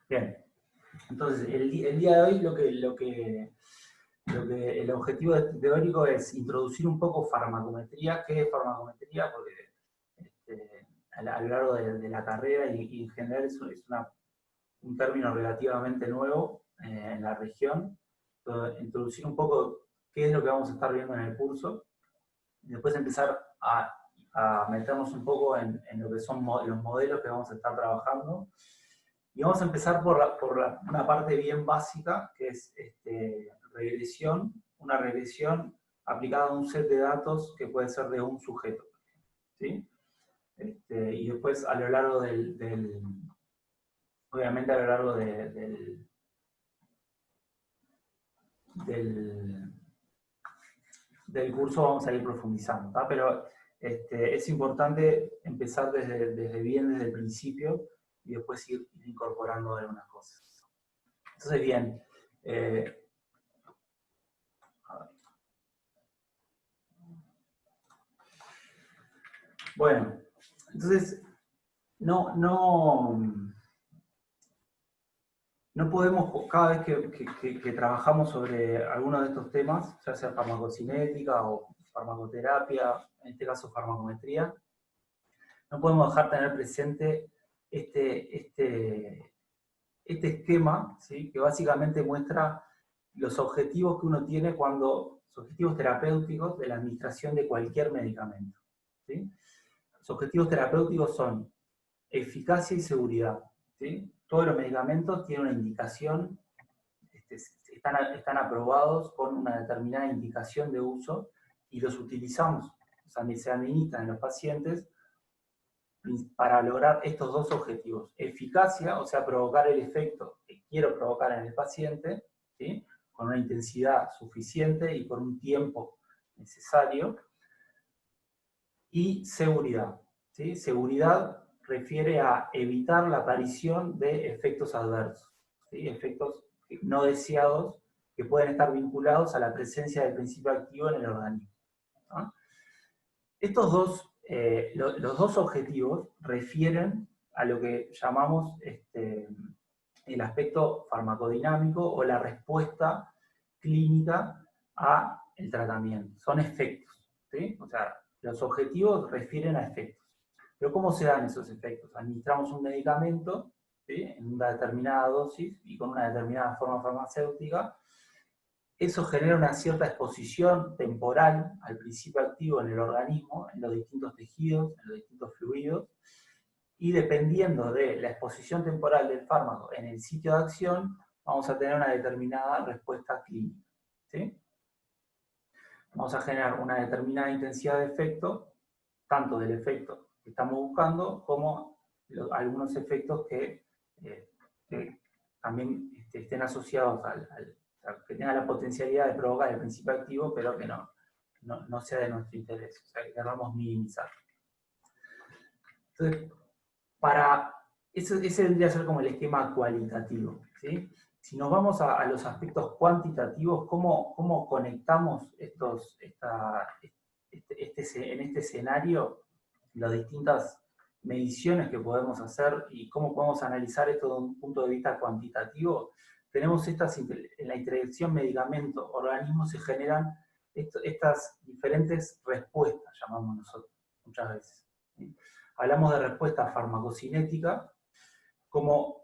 Bien, entonces el día de hoy el objetivo teórico es introducir un poco farmacometría. ¿Qué es farmacometría? Porque a lo largo de la carrera y en general un término relativamente nuevo en la región. Entonces, introducir un poco qué es lo que vamos a estar viendo en el curso, y después empezar a meternos un poco en lo que son los modelos que vamos a estar trabajando. Y vamos a empezar por una parte bien básica, que es regresión, una regresión aplicada a un set de datos que puede ser de un sujeto, ¿sí? Y después a lo largo obviamente a lo largo del, del curso vamos a ir profundizando, ¿tá? Pero es importante empezar desde el principio y después ir incorporando algunas cosas. Entonces, bien, bueno, entonces no podemos, cada vez que trabajamos sobre alguno de estos temas, ya sea farmacocinética o farmacoterapia, en este caso farmacometría, no podemos dejar de tener presente este esquema, ¿sí? Que básicamente muestra los objetivos que uno tiene los objetivos terapéuticos de la administración de cualquier medicamento, ¿sí? Los objetivos terapéuticos son eficacia y seguridad, ¿sí? Todos los medicamentos tienen una indicación, están aprobados con una determinada indicación de uso y los utilizamos, o sea, se administran en los pacientes para lograr estos dos objetivos. Eficacia, o sea, provocar el efecto que quiero provocar en el paciente, ¿sí? Con una intensidad suficiente y por un tiempo necesario. Y seguridad, ¿sí? Seguridad refiere a evitar la aparición de efectos adversos, ¿sí? Efectos no deseados que pueden estar vinculados a la presencia del principio activo en el organismo, ¿no? Los dos objetivos refieren a lo que llamamos el aspecto farmacodinámico o la respuesta clínica al tratamiento. Son efectos, ¿sí? O sea, los objetivos refieren a efectos. Pero ¿cómo se dan esos efectos? Administramos un medicamento, ¿sí? En una determinada dosis y con una determinada forma farmacéutica. Eso genera una cierta exposición temporal al principio activo en el organismo, en los distintos tejidos, en los distintos fluidos, y dependiendo de la exposición temporal del fármaco en el sitio de acción, vamos a tener una determinada respuesta clínica, ¿sí? Vamos a generar una determinada intensidad de efecto, tanto del efecto que estamos buscando, como algunos efectos que también estén asociados que tengan la potencialidad de provocar el principio activo, pero que no sea de nuestro interés, o sea, que queramos minimizar. Entonces, ese vendría a ser como el esquema cualitativo, ¿sí? Si nos vamos a los aspectos cuantitativos, ¿cómo conectamos en este escenario las distintas mediciones que podemos hacer y cómo podemos analizar esto desde un punto de vista cuantitativo? Tenemos en la interacción medicamento-organismo se generan estas diferentes respuestas, llamamos nosotros, muchas veces, ¿sí? Hablamos de respuesta farmacocinética como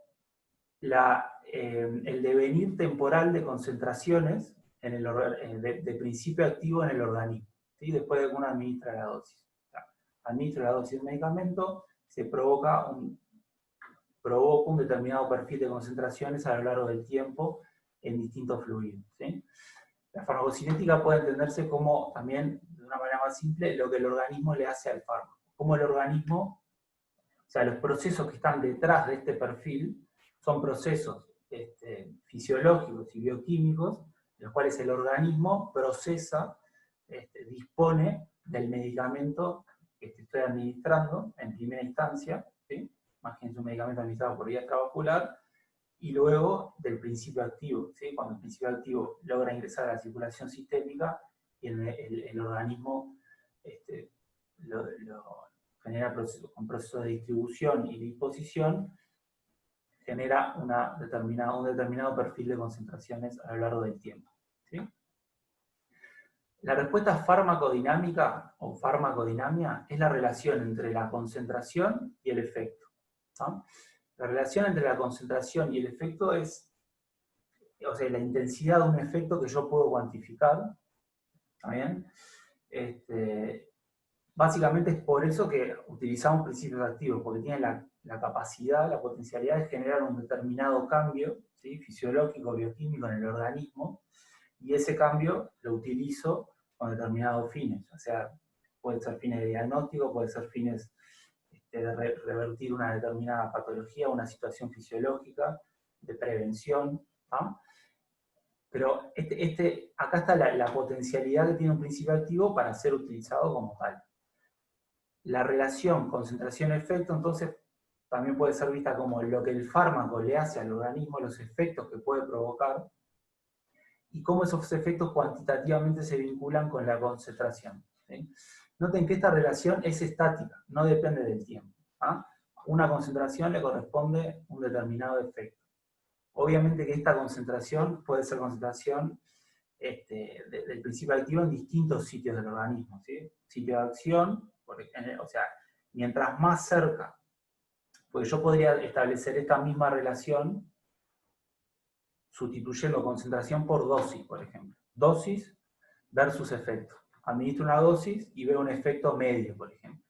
el devenir temporal de concentraciones de principio activo en el organismo, ¿sí? Después de que uno administra la dosis. O sea, administra la dosis del medicamento, se provoca un determinado perfil de concentraciones a lo largo del tiempo en distintos fluidos, ¿sí? La farmacocinética puede entenderse como también, de una manera más simple, lo que el organismo le hace al fármaco. Como el organismo, o sea, los procesos que están detrás de este perfil son procesos fisiológicos y bioquímicos, en los cuales el organismo procesa, dispone del medicamento que estoy administrando en primera instancia, ¿sí? Imagínense un medicamento administrado por vía extravascular, y luego del principio activo, ¿sí? Cuando el principio activo logra ingresar a la circulación sistémica y el organismo lo genera con procesos de distribución y disposición, genera un determinado perfil de concentraciones a lo largo del tiempo. ¿Sí? La respuesta farmacodinámica o farmacodinamia es la relación entre la concentración y el efecto. ¿No? La relación entre la concentración y el efecto es, o sea, la intensidad de un efecto que yo puedo cuantificar. ¿Está bien? Básicamente es por eso que utilizamos principios activos, porque tienen la capacidad, la potencialidad de generar un determinado cambio, ¿sí? Fisiológico, bioquímico en el organismo, y ese cambio lo utilizo con determinados fines. O sea, puede ser fines de diagnóstico, puede ser fines de revertir una determinada patología, una situación fisiológica, de prevención. ¿Ah? Pero acá está la potencialidad que tiene un principio activo para ser utilizado como tal. La relación concentración-efecto, entonces, también puede ser vista como lo que el fármaco le hace al organismo, los efectos que puede provocar, y cómo esos efectos cuantitativamente se vinculan con la concentración. ¿Sí? Noten que esta relación es estática, no depende del tiempo. ¿Ah? Una concentración le corresponde un determinado efecto. Obviamente que esta concentración puede ser concentración del principio activo en distintos sitios del organismo. ¿Sí? Sitio de acción, o sea, mientras más cerca, porque yo podría establecer esta misma relación sustituyendo concentración por dosis, por ejemplo. Dosis versus efecto. Administro una dosis y veo un efecto medio, por ejemplo.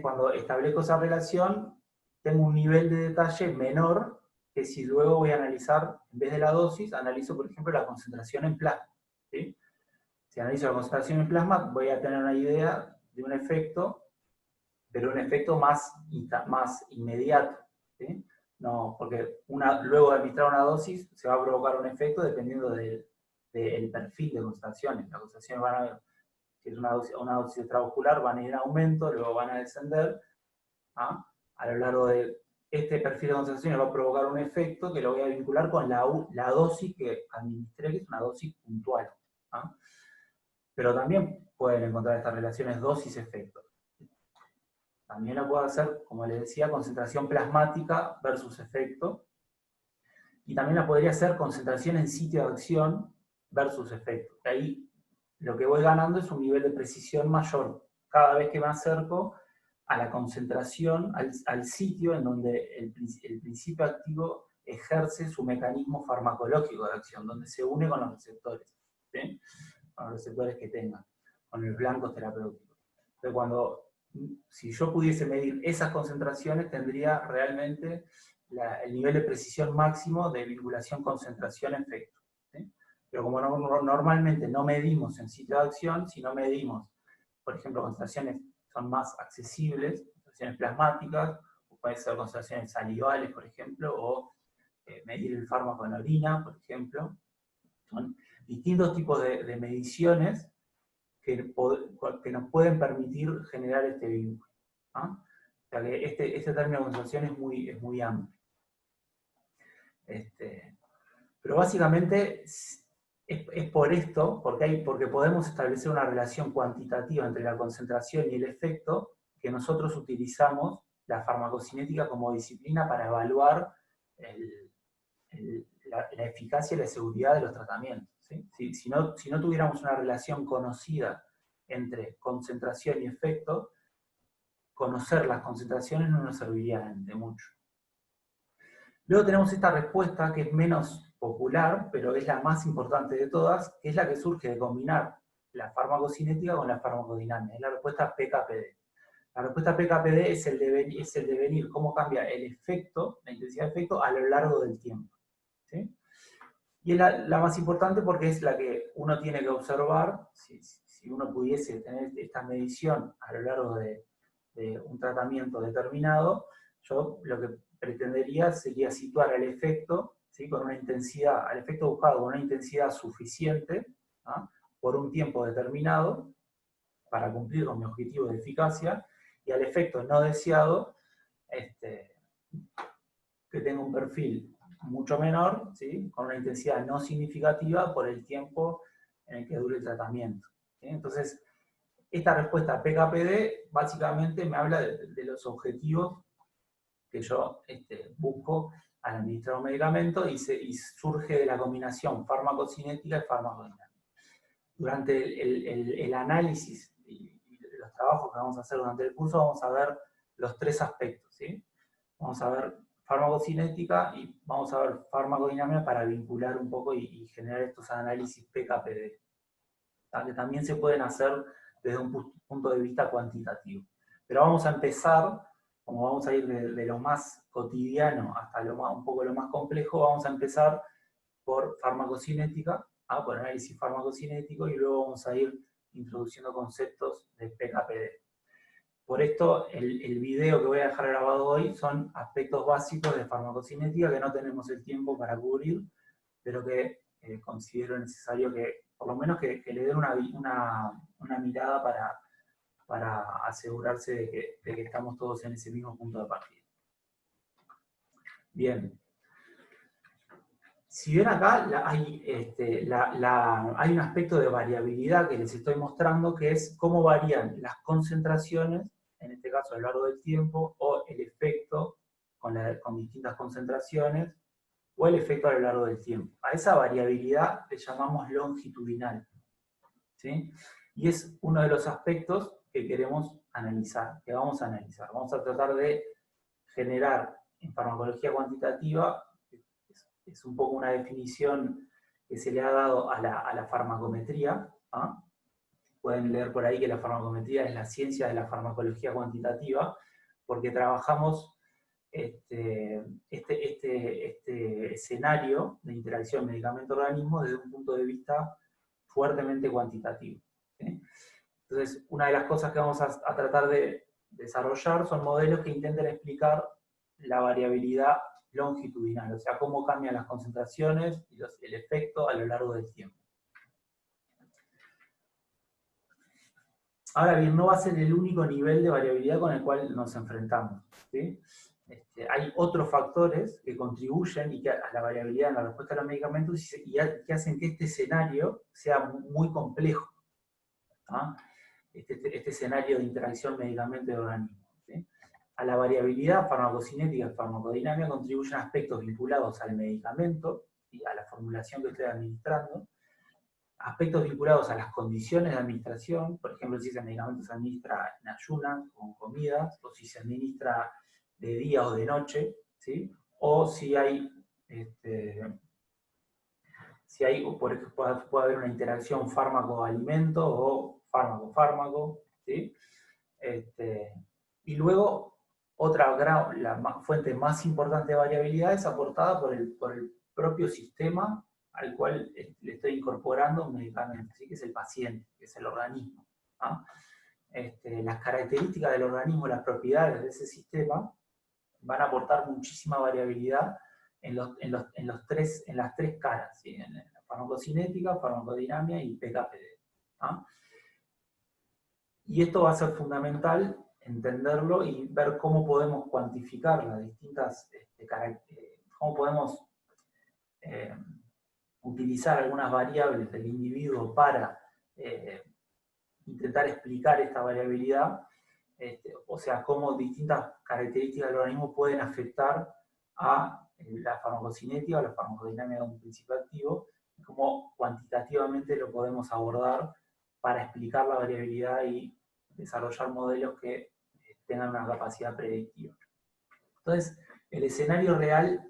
Cuando establezco esa relación, tengo un nivel de detalle menor que si luego voy a analizar, en vez de la dosis, analizo, por ejemplo, la concentración en plasma. ¿Sí? Si analizo la concentración en plasma, voy a tener una idea de un efecto, pero un efecto más inmediato. ¿Sí? No, porque luego de administrar una dosis se va a provocar un efecto dependiendo del perfil de concentraciones. Las concentraciones van a ver, si es una dosis extramuscular, van a ir en aumento, luego van a descender. ¿Ah? A lo largo de este perfil de concentraciones va a provocar un efecto que lo voy a vincular con la dosis que administré, que es una dosis puntual. ¿Ah? Pero también pueden encontrar estas relaciones dosis-efecto. También la puedo hacer, como les decía, concentración plasmática versus efecto. Y también la podría hacer concentración en sitio de acción versus efecto. Ahí lo que voy ganando es un nivel de precisión mayor cada vez que me acerco a la concentración, al sitio en donde el principio activo ejerce su mecanismo farmacológico de acción, donde se une con los receptores, ¿sí? Con los receptores que tengan, con los blancos terapéuticos. Entonces, si yo pudiese medir esas concentraciones, tendría realmente el nivel de precisión máximo de vinculación concentración-efecto. ¿Sí? Pero como normalmente no medimos en sitio de acción, sino medimos, por ejemplo, concentraciones son más accesibles, concentraciones plasmáticas, o pueden ser concentraciones salivales, por ejemplo, o medir el fármaco en orina, por ejemplo. Son distintos tipos de mediciones que nos pueden permitir generar este vínculo. ¿Ah? O sea que este término de concentración es muy amplio. Pero básicamente es por esto, porque podemos establecer una relación cuantitativa entre la concentración y el efecto, que nosotros utilizamos la farmacocinética como disciplina para evaluar la eficacia y la seguridad de los tratamientos. ¿Sí? Si no tuviéramos una relación conocida entre concentración y efecto, conocer las concentraciones no nos serviría de mucho. Luego tenemos esta respuesta que es menos popular, pero es la más importante de todas, que es la que surge de combinar la farmacocinética con la farmacodinámica, es la respuesta PKPD. La respuesta PKPD es el devenir, cómo cambia el efecto, la intensidad de efecto a lo largo del tiempo. ¿Sí? Y es la más importante porque es la que uno tiene que observar, si uno pudiese tener esta medición a lo largo de un tratamiento determinado, yo lo que pretendería sería situar el efecto, ¿sí? Con una intensidad, al efecto buscado con una intensidad suficiente, ¿ah? Por un tiempo determinado, para cumplir con mi objetivo de eficacia, y al efecto no deseado, que tenga un perfil mucho menor, ¿sí? Con una intensidad no significativa por el tiempo en el que dure el tratamiento. ¿Sí? Entonces, esta respuesta PKPD básicamente me habla de los objetivos que yo busco al administrar un medicamento y surge de la combinación farmacocinética y farmacodinámica. Durante el análisis y los trabajos que vamos a hacer durante el curso vamos a ver los tres aspectos, ¿sí? Vamos a ver farmacocinética y vamos a ver farmacodinámica para vincular un poco y generar estos análisis PK/PD, que también se pueden hacer desde un punto de vista cuantitativo. Pero vamos a empezar, como vamos a ir de lo más cotidiano hasta un poco lo más complejo, vamos a empezar por farmacocinética, por análisis farmacocinético, y luego vamos a ir introduciendo conceptos de PK/PD. Por esto, el video que voy a dejar grabado hoy son aspectos básicos de farmacocinética que no tenemos el tiempo para cubrir, pero que considero necesario que, por lo menos, que le den una mirada para asegurarse de que estamos todos en ese mismo punto de partida. Bien. Si ven acá, hay un aspecto de variabilidad que les estoy mostrando, que es cómo varían las concentraciones, en este caso a lo largo del tiempo, o el efecto con distintas concentraciones, o el efecto a lo largo del tiempo. A esa variabilidad le llamamos longitudinal, ¿sí? Y es uno de los aspectos que queremos analizar, que vamos a analizar. Vamos a tratar de generar en farmacología cuantitativa, es un poco una definición que se le ha dado a la farmacometría. Pueden leer por ahí que la farmacometría es la ciencia de la farmacología cuantitativa, porque trabajamos este escenario de interacción medicamento-organismo desde un punto de vista fuertemente cuantitativo, ¿sí? Entonces, una de las cosas que vamos a tratar de desarrollar son modelos que intenten explicar la variabilidad longitudinal, o sea, cómo cambian las concentraciones y el efecto a lo largo del tiempo. Ahora bien, no va a ser el único nivel de variabilidad con el cual nos enfrentamos, ¿sí? Hay otros factores que contribuyen a la variabilidad en la respuesta a los medicamentos y que hacen que este escenario sea muy complejo, ¿no? Este escenario de interacción medicamento y organismo, ¿sí? A la variabilidad farmacocinética y farmacodinámica contribuyen aspectos vinculados al medicamento y a la formulación que estoy administrando, aspectos vinculados a las condiciones de administración, por ejemplo, si ese medicamento se administra en ayunas, con comidas, o si se administra de día o de noche, ¿sí? O si hay, por ejemplo, puede haber una interacción fármaco-alimento o fármaco-fármaco, ¿sí? Y luego, la fuente más importante de variabilidad es aportada por el propio sistema al cual le estoy incorporando un medicamento, ¿sí? Que es el paciente, que es el organismo, ¿no? Las características del organismo, las propiedades de ese sistema, van a aportar muchísima variabilidad en las tres caras, ¿sí? En la farmacocinética, farmacodinámica y PK/PD, ¿no? Y esto va a ser fundamental entenderlo y ver cómo podemos cuantificar las distintas cómo podemos utilizar algunas variables del individuo para intentar explicar esta variabilidad, o sea, cómo distintas características del organismo pueden afectar a la farmacocinética o la farmacodinámica de un principio activo, y cómo cuantitativamente lo podemos abordar para explicar la variabilidad y desarrollar modelos que tengan una capacidad predictiva. Entonces, el escenario real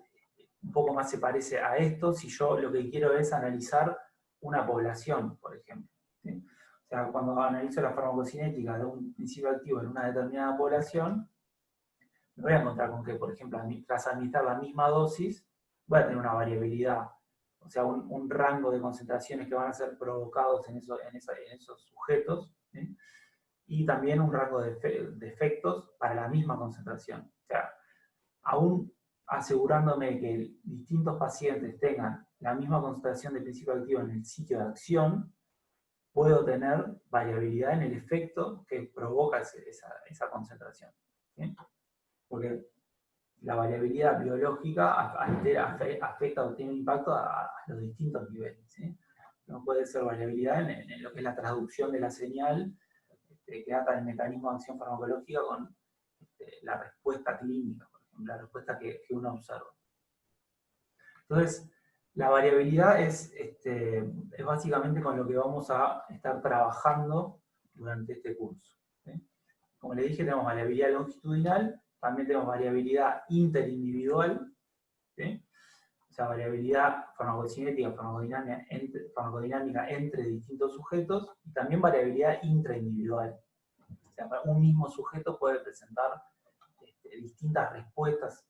un poco más se parece a esto si yo lo que quiero es analizar una población, por ejemplo, ¿sí? O sea, cuando analizo la farmacocinética de un principio activo en una determinada población, me voy a encontrar con que, por ejemplo, tras administrar la misma dosis, voy a tener una variabilidad, o sea, un rango de concentraciones que van a ser provocados en esos sujetos, ¿sí? Y también un rango de efectos para la misma concentración. O sea, aún asegurándome que distintos pacientes tengan la misma concentración de principio activo en el sitio de acción, puedo tener variabilidad en el efecto que provoca esa concentración, ¿sí? Porque la variabilidad biológica afecta o tiene impacto a los distintos niveles, ¿sí? No puede ser variabilidad en lo que es la traducción de la señal que ata el mecanismo de acción farmacológica con la respuesta clínica, por ejemplo. la respuesta que uno observa. Entonces, la variabilidad es básicamente con lo que vamos a estar trabajando durante este curso. ¿Sí? Como le dije, tenemos variabilidad longitudinal, también tenemos variabilidad interindividual, ¿sí? O sea, variabilidad farmacocinética, farmacodinámica entre distintos sujetos, y también variabilidad intraindividual. O sea, un mismo sujeto puede presentar distintas respuestas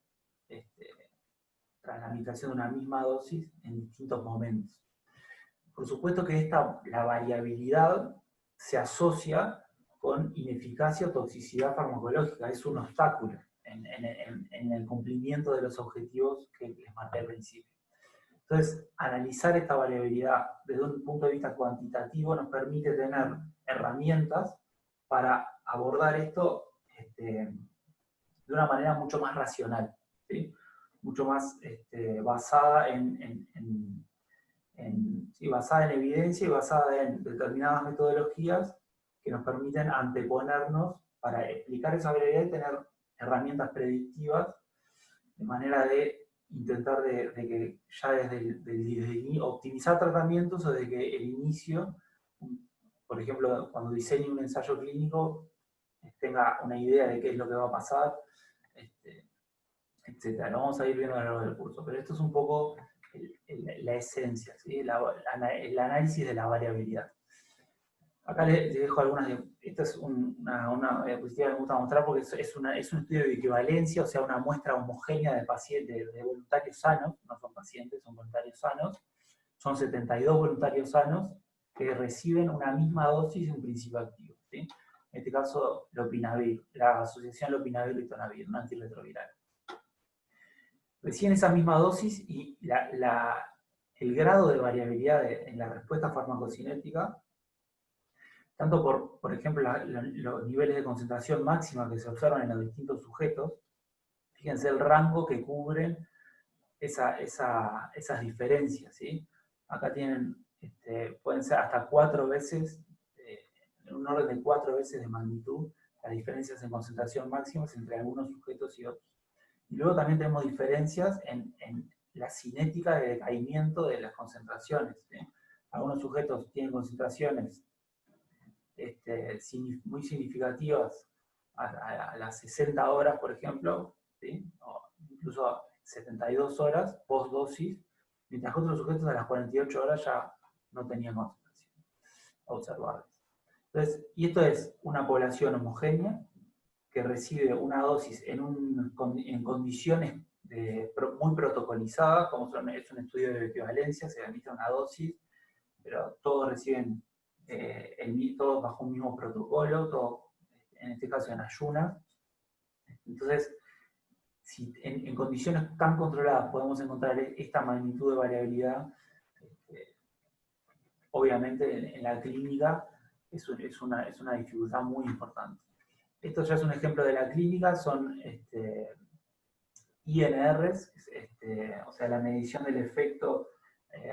tras la administración de una misma dosis en distintos momentos. Por supuesto que la variabilidad se asocia con ineficacia o toxicidad farmacológica, es un obstáculo en el cumplimiento de los objetivos que les marqué al principio. Entonces, analizar esta variabilidad desde un punto de vista cuantitativo nos permite tener herramientas para abordar esto de una manera mucho más racional, ¿sí? Mucho más basada basada en evidencia y basada en determinadas metodologías que nos permiten anteponernos para explicar esa variabilidad y tener herramientas predictivas de manera de intentar de que ya desde optimizar tratamientos o de que el inicio, por ejemplo, cuando diseñe un ensayo clínico, tenga una idea de qué es lo que va a pasar, etc. Lo vamos a ir viendo a lo largo del curso, pero esto es un poco la esencia, ¿sí? el análisis de la variabilidad. Acá les dejo algunas, esta es una diapositiva que me gusta mostrar porque es un estudio de equivalencia, o sea, una muestra homogénea de pacientes, de voluntarios sanos, no son pacientes, son voluntarios sanos, son 72 voluntarios sanos que reciben una misma dosis de un principio activo, ¿sí? En este caso, lopinavir, la asociación lopinavir-ritonavir, un antirretroviral. Reciben esa misma dosis y el grado de variabilidad en la respuesta farmacocinética, tanto por ejemplo, los niveles de concentración máxima que se observan en los distintos sujetos, fíjense el rango que cubren esas diferencias, ¿sí? Acá pueden ser hasta 4 veces, en un orden de 4 veces de magnitud, las diferencias en concentración máximas entre algunos sujetos y otros. Y luego también tenemos diferencias en la cinética de decaimiento de las concentraciones, ¿sí? Algunos sujetos tienen concentraciones muy significativas a las 60 horas, por ejemplo, ¿sí? O incluso a 72 horas post-dosis, mientras que otros sujetos a las 48 horas ya no tenían concentración observables. Entonces, y esto es una población homogénea que recibe una dosis en condiciones muy protocolizadas, como es un estudio de equivalencia, se administra una dosis, pero todos reciben todos bajo un mismo protocolo, todos, en este caso en ayunas. Entonces, si en condiciones tan controladas podemos encontrar esta magnitud de variabilidad, obviamente en la clínica es una dificultad muy importante. Esto ya es un ejemplo de la clínica, son INRs, o sea, la medición del efecto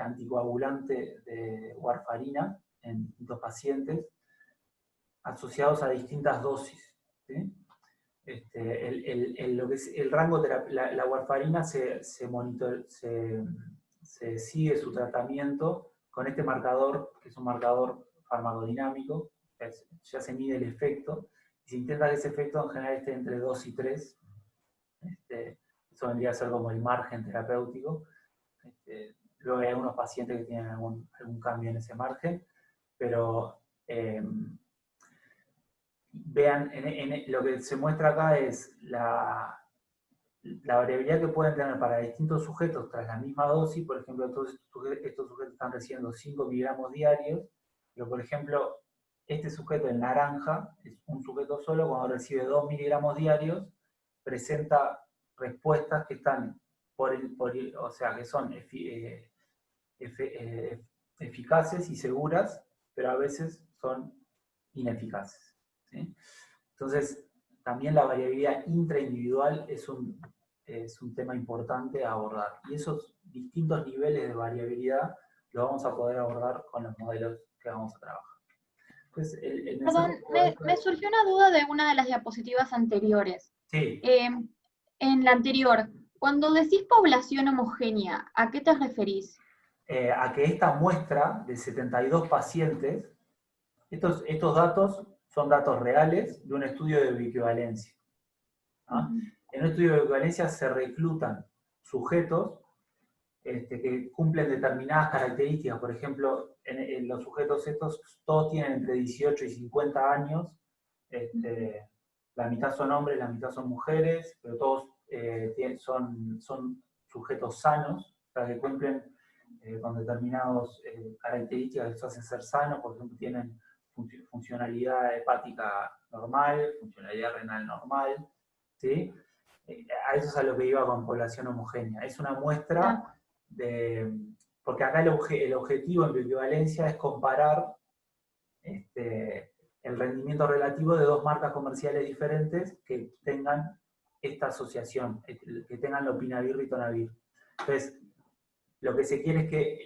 anticoagulante de warfarina en distintos pacientes, asociados a distintas dosis, ¿sí? Lo que es el rango de la warfarina se sigue su tratamiento con este marcador, que es un marcador farmacodinámico, ya se mide el efecto, y se intenta que ese efecto en general esté entre 2 y 3, eso vendría a ser como el margen terapéutico. Luego hay algunos pacientes que tienen algún cambio en ese margen, pero vean, lo que se muestra acá es la variabilidad que pueden tener para distintos sujetos tras la misma dosis. Por ejemplo, todos estos sujetos están recibiendo 5 miligramos diarios, pero por ejemplo, este sujeto en naranja, es un sujeto solo, cuando recibe 2 miligramos diarios, presenta respuestas que están o sea, que son eficaces y seguras, pero a veces son ineficaces, ¿sí? Entonces, también la variabilidad intraindividual es un tema importante a abordar. Y esos distintos niveles de variabilidad lo vamos a poder abordar con los modelos que vamos a trabajar. Entonces, Perdón, me surgió una duda de una de las diapositivas anteriores. Sí. En la anterior, cuando decís población homogénea, ¿a qué te referís? A que esta muestra de 72 pacientes, estos datos son datos reales de un estudio de bioequivalencia. ¿Ah? En un estudio de bioequivalencia se reclutan sujetos que cumplen determinadas características. Por ejemplo, en los sujetos estos, todos tienen entre 18 y 50 años. La mitad son hombres, la mitad son mujeres, pero todos son sujetos sanos, o sea, que cumplen con determinadas características que los hacen ser sanos. Por ejemplo, tienen funcionalidad hepática normal, funcionalidad renal normal, ¿sí? A eso es a lo que iba con población homogénea. Es una muestra porque acá el objetivo en bioequivalencia es comparar el rendimiento relativo de dos marcas comerciales diferentes que tengan esta asociación, que tengan lopinavir y tonavir. Entonces, lo que se quiere es que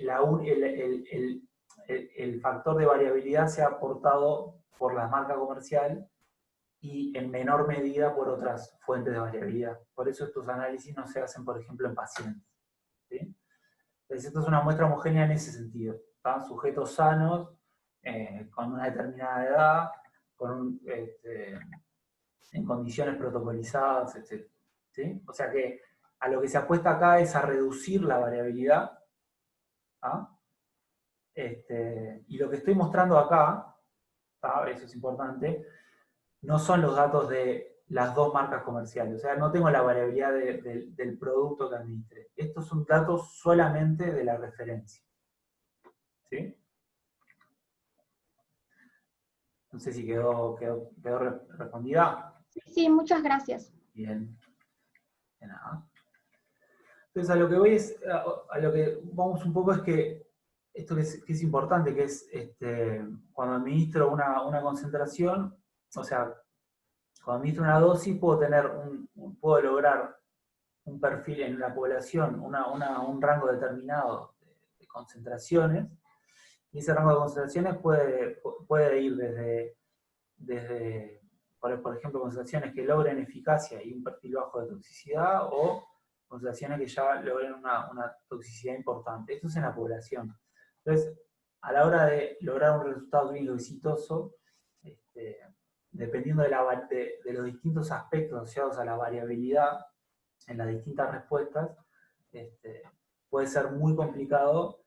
el factor de variabilidad sea aportado por la marca comercial y en menor medida por otras fuentes de variabilidad. Por eso estos análisis no se hacen, por ejemplo, en pacientes. ¿Sí? Entonces, esto es una muestra homogénea en ese sentido. ¿Están sujetos sanos, con una determinada edad, en condiciones protocolizadas, etc. ¿Sí? O sea que a lo que se apuesta acá es a reducir la variabilidad. ¿Ah? Y lo que estoy mostrando acá, eso es importante, no son los datos de las dos marcas comerciales. O sea, no tengo la variabilidad del producto que administré. Estos son datos solamente de la referencia. ¿Sí? No sé si quedó respondida. Sí, muchas gracias. Bien. De nada. Entonces, a lo que voy es, a lo que vamos un poco es que esto que es importante, que es cuando administro una concentración, o sea, cuando administro una dosis puedo lograr un perfil en la población, un rango determinado de concentraciones, y ese rango de concentraciones puede ir desde por ejemplo, concentraciones que logren eficacia y un perfil bajo de toxicidad, o concentraciones que ya logren una toxicidad importante. Esto es en la población. Entonces, a la hora de lograr un resultado clínico exitoso, dependiendo de los distintos aspectos asociados a la variabilidad en las distintas respuestas, puede ser muy complicado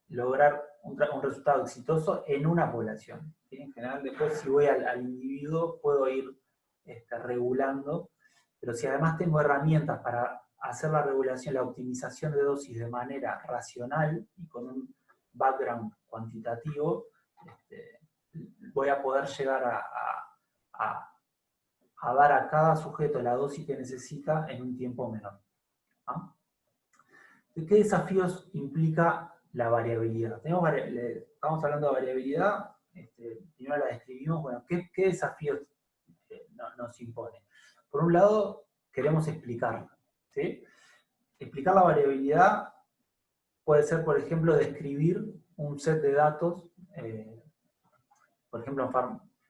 lograr un resultado exitoso en una población. ¿Sí? En general, después si voy al individuo, puedo ir regulando, pero si además tengo herramientas para hacer la regulación, la optimización de dosis de manera racional y con un background cuantitativo, voy a poder llegar a dar a cada sujeto la dosis que necesita en un tiempo menor. ¿Ah? ¿Qué desafíos implica la variabilidad? Estamos hablando de variabilidad, primero la describimos. Bueno, ¿qué desafíos nos impone? Por un lado, queremos explicarla. ¿Sí? Explicar la variabilidad puede ser, por ejemplo, describir un set de datos. Por ejemplo,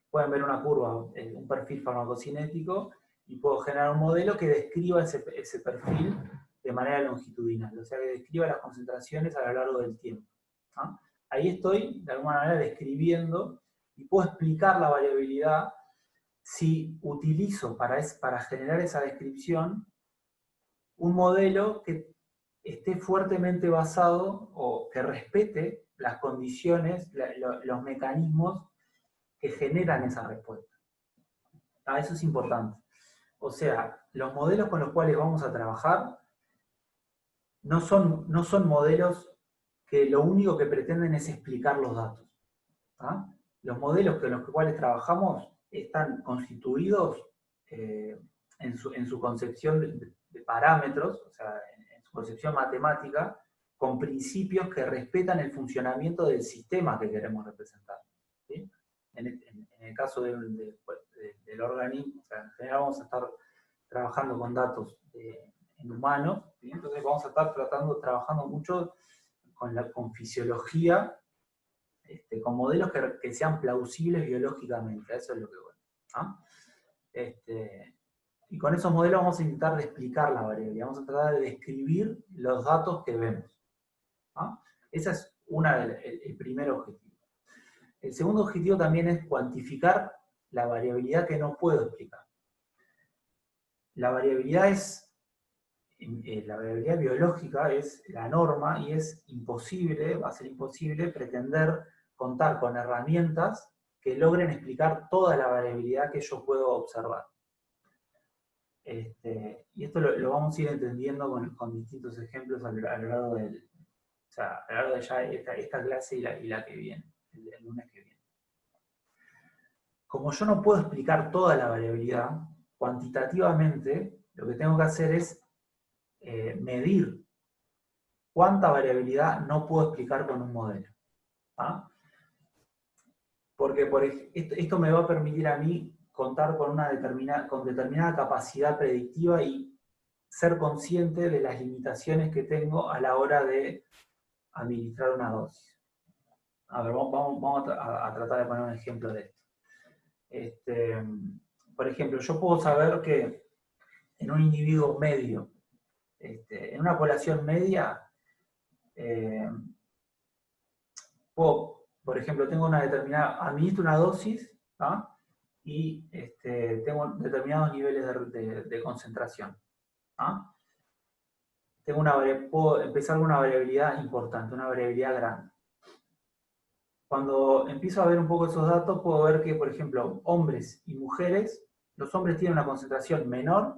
pueden ver una curva, un perfil farmacocinético, y puedo generar un modelo que describa ese perfil de manera longitudinal, o sea, que describa las concentraciones a lo largo del tiempo. ¿Ah? Ahí estoy, de alguna manera, describiendo, y puedo explicar la variabilidad si utilizo para generar esa descripción un modelo que esté fuertemente basado o que respete las condiciones, los mecanismos que generan esa respuesta. Eso es importante. O sea, los modelos con los cuales vamos a trabajar no son modelos que lo único que pretenden es explicar los datos. ¿Ah? Los modelos con los cuales trabajamos están constituidos en su concepción de parámetros, o sea, en su concepción matemática, con principios que respetan el funcionamiento del sistema que queremos representar. ¿Sí? En el caso del organismo, o sea, en general vamos a estar trabajando con datos en humanos, ¿sí? Entonces vamos a estar trabajando mucho con fisiología, con modelos que sean plausibles biológicamente, eso es lo que bueno. ¿Ah? Y con esos modelos vamos a intentar de explicar la variabilidad, vamos a tratar de describir los datos que vemos. ¿Ah? Ese es el primer objetivo. El segundo objetivo también es cuantificar la variabilidad que no puedo explicar. La variabilidad biológica es la norma y es imposible, va a ser imposible pretender contar con herramientas que logren explicar toda la variabilidad que yo puedo observar. Y esto lo vamos a ir entendiendo con distintos ejemplos a lo largo de ya esta clase y la que viene, el lunes que viene. Como yo no puedo explicar toda la variabilidad, cuantitativamente lo que tengo que hacer es medir cuánta variabilidad no puedo explicar con un modelo. ¿Ah? Porque esto me va a permitir a mí contar con determinada capacidad predictiva y ser consciente de las limitaciones que tengo a la hora de administrar una dosis. A ver, vamos a tratar de poner un ejemplo de esto. Por ejemplo, yo puedo saber que en un individuo medio, en una población media, por ejemplo, tengo administro una dosis, ¿ah? Y tengo determinados niveles de concentración. ¿Ah? Puedo empezar con una variabilidad importante, una variabilidad grande. Cuando empiezo a ver un poco esos datos, puedo ver que, por ejemplo, hombres y mujeres, los hombres tienen una concentración menor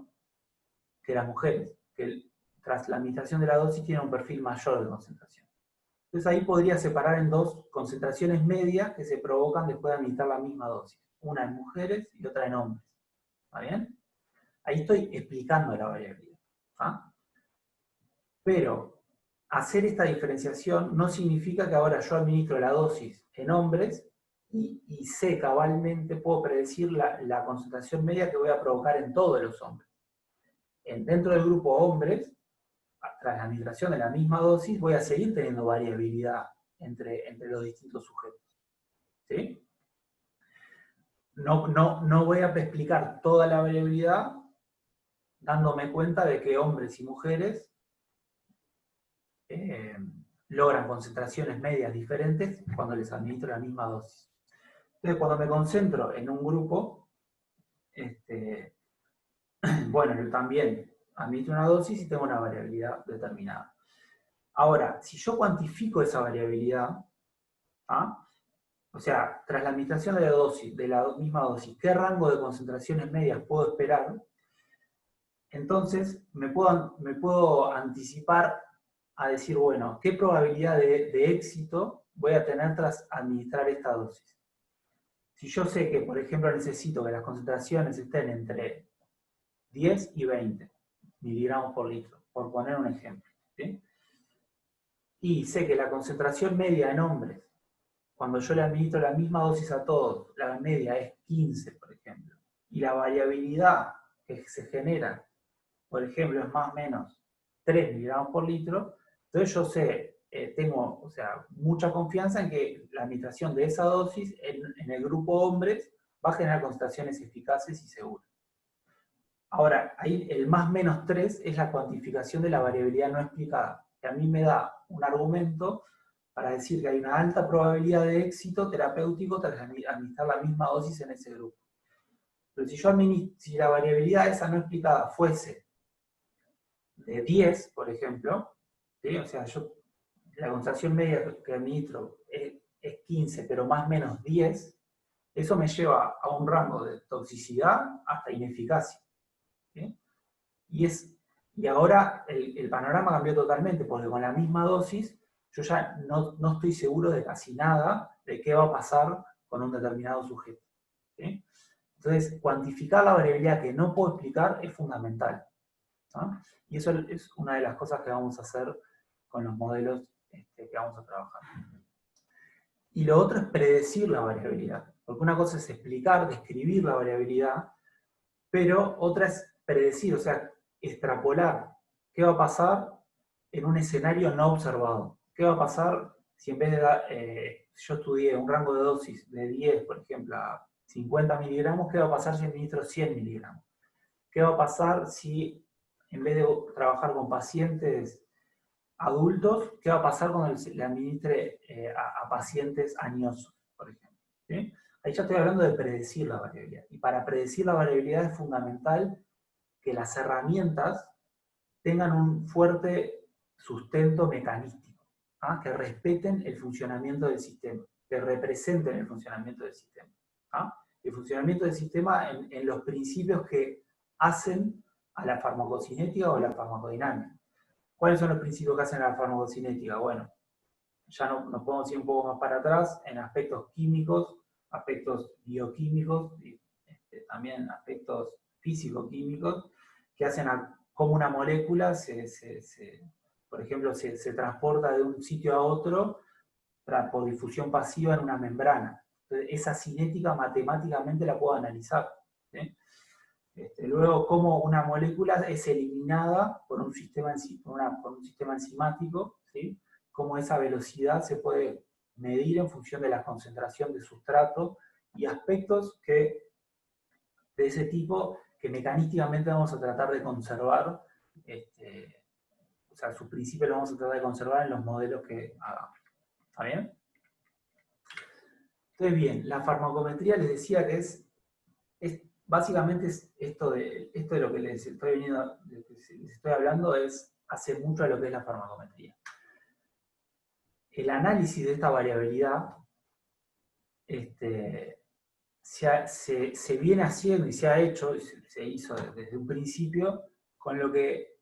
que las mujeres, que tras la administración de la dosis tienen un perfil mayor de concentración. Entonces ahí podría separar en dos concentraciones medias que se provocan después de administrar la misma dosis. Una en mujeres y otra en hombres. ¿Está bien? Ahí estoy explicando la variabilidad. ¿Ah? Pero hacer esta diferenciación no significa que ahora yo administro la dosis en hombres y sé cabalmente, puedo predecir la concentración media que voy a provocar en todos los hombres. Dentro del grupo hombres, tras la administración de la misma dosis, voy a seguir teniendo variabilidad entre los distintos sujetos. ¿Sí? No voy a explicar toda la variabilidad dándome cuenta de que hombres y mujeres logran concentraciones medias diferentes cuando les administro la misma dosis. Entonces, cuando me concentro en un grupo, bueno, yo también administro una dosis y tengo una variabilidad determinada. Ahora, si yo cuantifico esa variabilidad, ¿ah? O sea, tras la administración de la misma dosis, ¿qué rango de concentraciones medias puedo esperar? Entonces, me puedo anticipar a decir, bueno, ¿qué probabilidad de éxito voy a tener tras administrar esta dosis? Si yo sé que, por ejemplo, necesito que las concentraciones estén entre 10 y 20 miligramos por litro, por poner un ejemplo, ¿sí? Y sé que la concentración media en hombres, cuando yo le administro la misma dosis a todos, la media es 15, por ejemplo, y la variabilidad que se genera, por ejemplo, es más o menos 3 miligramos por litro, entonces yo sé, tengo mucha confianza en que la administración de esa dosis en el grupo hombres va a generar concentraciones eficaces y seguras. Ahora, ahí el más menos 3 es la cuantificación de la variabilidad no explicada, que a mí me da un argumento para decir que hay una alta probabilidad de éxito terapéutico tras administrar la misma dosis en ese grupo. Pero si la variabilidad esa no explicada fuese de 10, por ejemplo, ¿sí? O sea, la concentración media que administro es 15, pero más o menos 10, eso me lleva a un rango de toxicidad hasta ineficacia. ¿Sí? Y ahora el panorama cambió totalmente, porque con la misma dosis yo ya no estoy seguro de casi nada de qué va a pasar con un determinado sujeto. ¿Sí? Entonces, cuantificar la variabilidad que no puedo explicar es fundamental. ¿No? Y eso es una de las cosas que vamos a hacer con los modelos que vamos a trabajar. Y lo otro es predecir la variabilidad, porque una cosa es explicar, describir la variabilidad, pero otra es predecir, o sea, extrapolar qué va a pasar en un escenario no observado. ¿Qué va a pasar si en vez de yo estudié un rango de dosis de 10, por ejemplo, a 50 miligramos, qué va a pasar si administro 100 miligramos? ¿Qué va a pasar si en vez de trabajar con pacientes adultos, qué va a pasar cuando le administre a pacientes añosos, por ejemplo? ¿Sí? Ahí ya estoy hablando de predecir la variabilidad. Y para predecir la variabilidad es fundamental que las herramientas tengan un fuerte sustento mecanístico, ¿ah? Que respeten el funcionamiento del sistema, que representen el funcionamiento del sistema. ¿Ah? El funcionamiento del sistema en los principios que hacen a la farmacocinética o la farmacodinámica. ¿Cuáles son los principios que hacen a la farmacocinética? Bueno, ya nos podemos ir un poco más para atrás en aspectos químicos, aspectos bioquímicos, y también aspectos físico-químicos, que hacen a cómo una molécula, por ejemplo, se transporta de un sitio a otro por difusión pasiva en una membrana. Entonces, esa cinética matemáticamente la puedo analizar. ¿Sí? Luego, cómo una molécula es eliminada por un sistema, por un sistema enzimático, ¿sí? Cómo esa velocidad se puede medir en función de la concentración de sustrato y aspectos de ese tipo que mecanísticamente vamos a tratar de conservar, o sea, sus principios los vamos a tratar de conservar en los modelos que hagamos. ¿Está bien? Entonces, bien, la farmacometría les decía que básicamente es esto de lo que les estoy hablando, hace mucho a lo que es la farmacometría. El análisis de esta variabilidad se viene haciendo y se ha hecho, y se hizo desde un principio, con lo que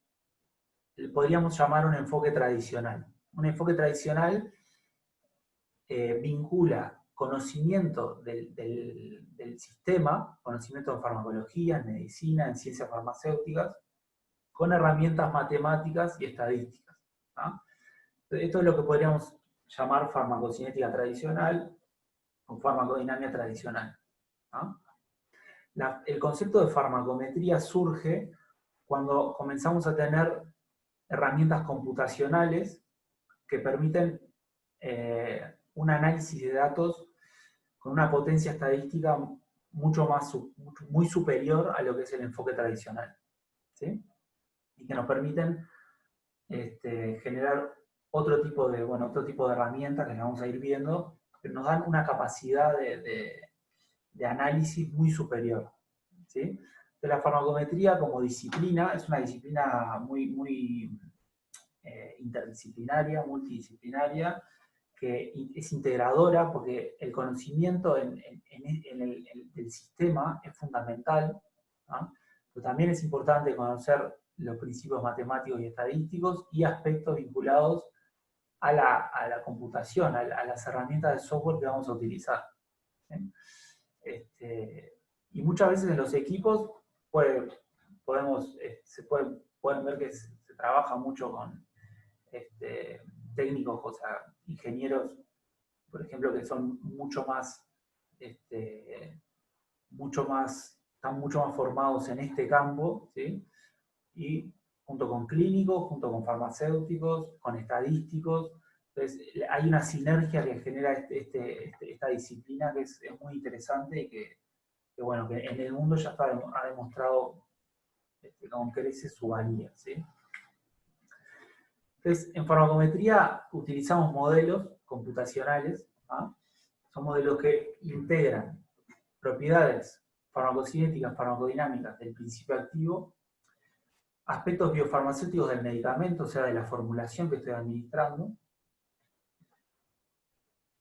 podríamos llamar un enfoque tradicional. Un enfoque tradicional vincula conocimiento del sistema, conocimiento en farmacología, en medicina, en ciencias farmacéuticas, con herramientas matemáticas y estadísticas. ¿Ah? Esto es lo que podríamos llamar farmacocinética tradicional o farmacodinámica tradicional. ¿Ah? El concepto de farmacometría surge cuando comenzamos a tener herramientas computacionales que permiten un análisis de datos con una potencia estadística muy superior a lo que es el enfoque tradicional. ¿Sí? Y que nos permiten generar otro tipo de herramientas que vamos a ir viendo, que nos dan una capacidad de análisis muy superior. ¿Sí? Entonces, la farmacometría como disciplina es una disciplina muy interdisciplinaria, multidisciplinaria, que es integradora porque el conocimiento del sistema es fundamental, ¿no? Pero también es importante conocer los principios matemáticos y estadísticos y aspectos vinculados a la computación, a las herramientas de software que vamos a utilizar. ¿Sí? Y muchas veces en los equipos pueden ver que se trabaja mucho con técnicos, o sea, ingenieros, por ejemplo, que son están mucho más formados en este campo, ¿sí? Y junto con clínicos, junto con farmacéuticos, con estadísticos. Entonces, hay una sinergia que genera esta disciplina que es muy interesante y que en el mundo ya ha demostrado con creces su valía, ¿sí? Entonces, en farmacometría utilizamos modelos computacionales, ¿ah? Son modelos que integran propiedades farmacocinéticas, farmacodinámicas del principio activo, aspectos biofarmacéuticos del medicamento, o sea, de la formulación que estoy administrando,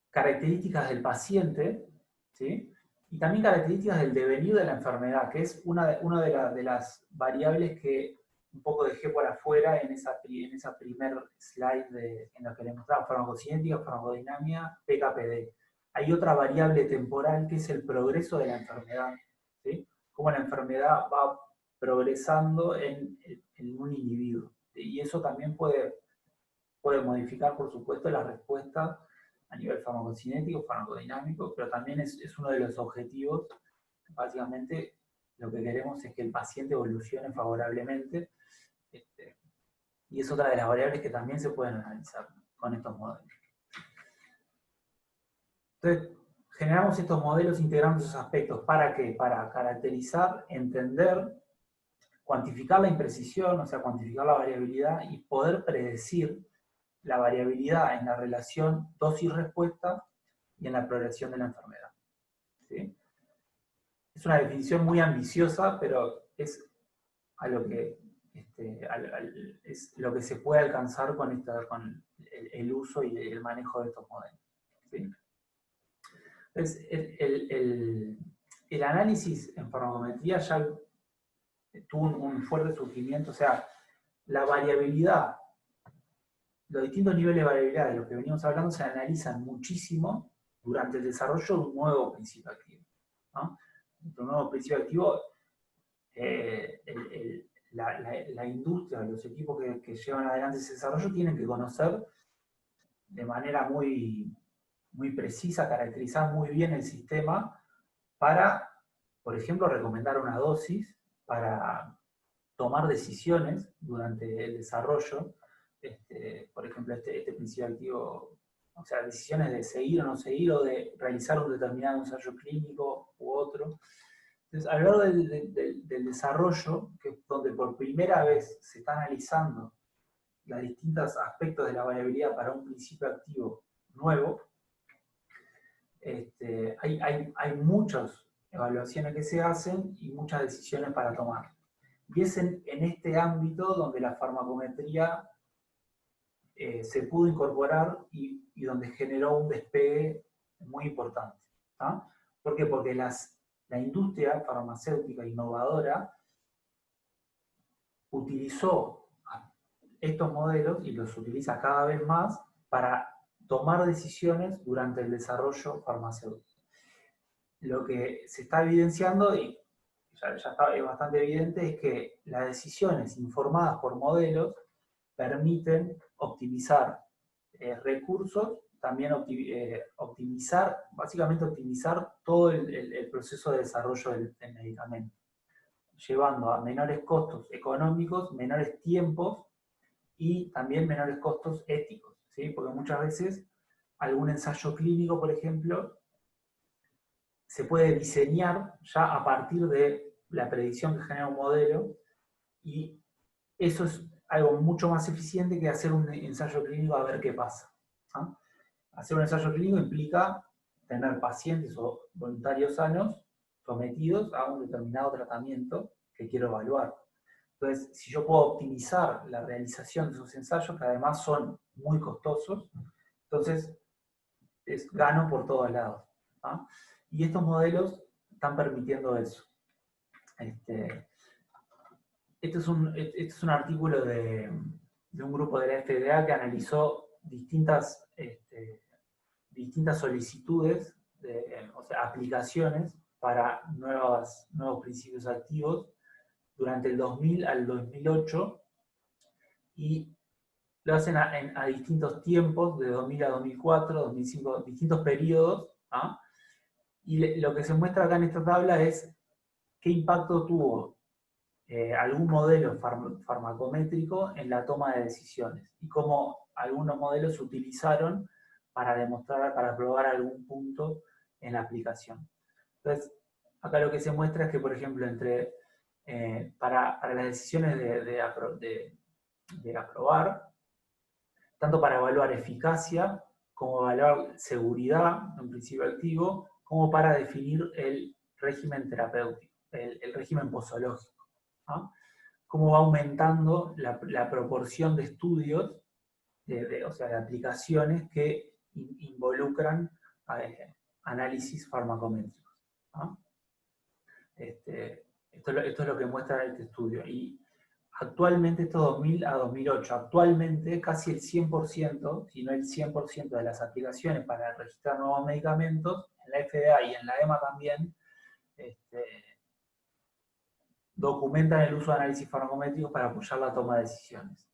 características del paciente, ¿sí? Y también características del devenir de la enfermedad, que es una de las variables que un poco dejé por afuera en esa primer slide en la que le mostraba farmacocinética, farmacodinámica, PKPD. Hay otra variable temporal que es el progreso de la enfermedad, ¿sí? Cómo la enfermedad va progresando en un individuo. Y eso también puede modificar, por supuesto, la respuesta a nivel farmacocinético, farmacodinámico, pero también es uno de los objetivos. Básicamente, lo que queremos es que el paciente evolucione favorablemente, y es otra de las variables que también se pueden analizar con estos modelos. Entonces, generamos estos modelos integrando esos aspectos. ¿Para qué? Para caracterizar, entender cuantificar la imprecisión, o sea, cuantificar la variabilidad y poder predecir la variabilidad en la relación dosis-respuesta y en la progresión de la enfermedad. ¿Sí? Es una definición muy ambiciosa, pero es a lo que, es lo que se puede alcanzar con el uso y el manejo de estos modelos. ¿Sí? Entonces, el análisis en farmacometría ya tuvo un fuerte surgimiento, o sea, la variabilidad, los distintos niveles de variabilidad de los que venimos hablando se analizan muchísimo durante el desarrollo de un nuevo principio activo, ¿no? Un nuevo principio activo, la industria, los equipos que llevan adelante ese desarrollo tienen que conocer de manera muy, muy precisa, caracterizar muy bien el sistema para, por ejemplo, recomendar una dosis, para tomar decisiones durante el desarrollo, por ejemplo, este principio activo, o sea, decisiones de seguir o no seguir, o de realizar un determinado ensayo clínico u otro. Entonces, a lo largo del desarrollo, que es donde por primera vez se está analizando los distintos aspectos de la variabilidad para un principio activo nuevo, hay muchas evaluaciones que se hacen y muchas decisiones para tomar. Y es en este ámbito donde la farmacometría se pudo incorporar y donde generó un despegue muy importante. ¿Ah? ¿Por qué? Porque la industria farmacéutica innovadora utilizó estos modelos y los utiliza cada vez más para tomar decisiones durante el desarrollo farmacéutico. Lo que se está evidenciando, y ya es bastante evidente, es que las decisiones informadas por modelos permiten optimizar recursos, también básicamente optimizar todo el proceso de desarrollo del medicamento, llevando a menores costos económicos, menores tiempos y también menores costos éticos, ¿sí? Porque muchas veces algún ensayo clínico, por ejemplo, se puede diseñar ya a partir de la predicción que genera un modelo, y eso es algo mucho más eficiente que hacer un ensayo clínico a ver qué pasa. ¿Ah? Hacer un ensayo clínico implica tener pacientes o voluntarios sanos sometidos a un determinado tratamiento que quiero evaluar. Entonces, si yo puedo optimizar la realización de esos ensayos, que además son muy costosos, entonces gano por todos lados. ¿Ah? Y estos modelos están permitiendo eso. Este es un artículo de un grupo de la FDA que analizó distintas solicitudes, o sea, aplicaciones para nuevos principios activos durante el 2000 al 2008, y lo hacen a distintos tiempos, de 2000 a 2004, 2005, distintos periodos. ¿Ah? Y lo que se muestra acá en esta tabla es qué impacto tuvo algún modelo farmacométrico en la toma de decisiones, y cómo algunos modelos se utilizaron para demostrar, para probar algún punto en la aplicación. Entonces, acá lo que se muestra es que, por ejemplo, para las decisiones de aprobar, tanto para evaluar eficacia, como evaluar seguridad de un principio activo, como para definir el régimen terapéutico, el régimen posológico. ¿Ah? Cómo va aumentando la proporción de estudios, o sea, de aplicaciones que involucran análisis farmacométricos. ¿Ah? Esto es lo que muestra este estudio. Y actualmente, esto 2000 a 2008, actualmente casi el 100%, si no el 100% de las aplicaciones para registrar nuevos medicamentos, en la FDA y en la EMA también, documentan el uso de análisis farmacométricos para apoyar la toma de decisiones.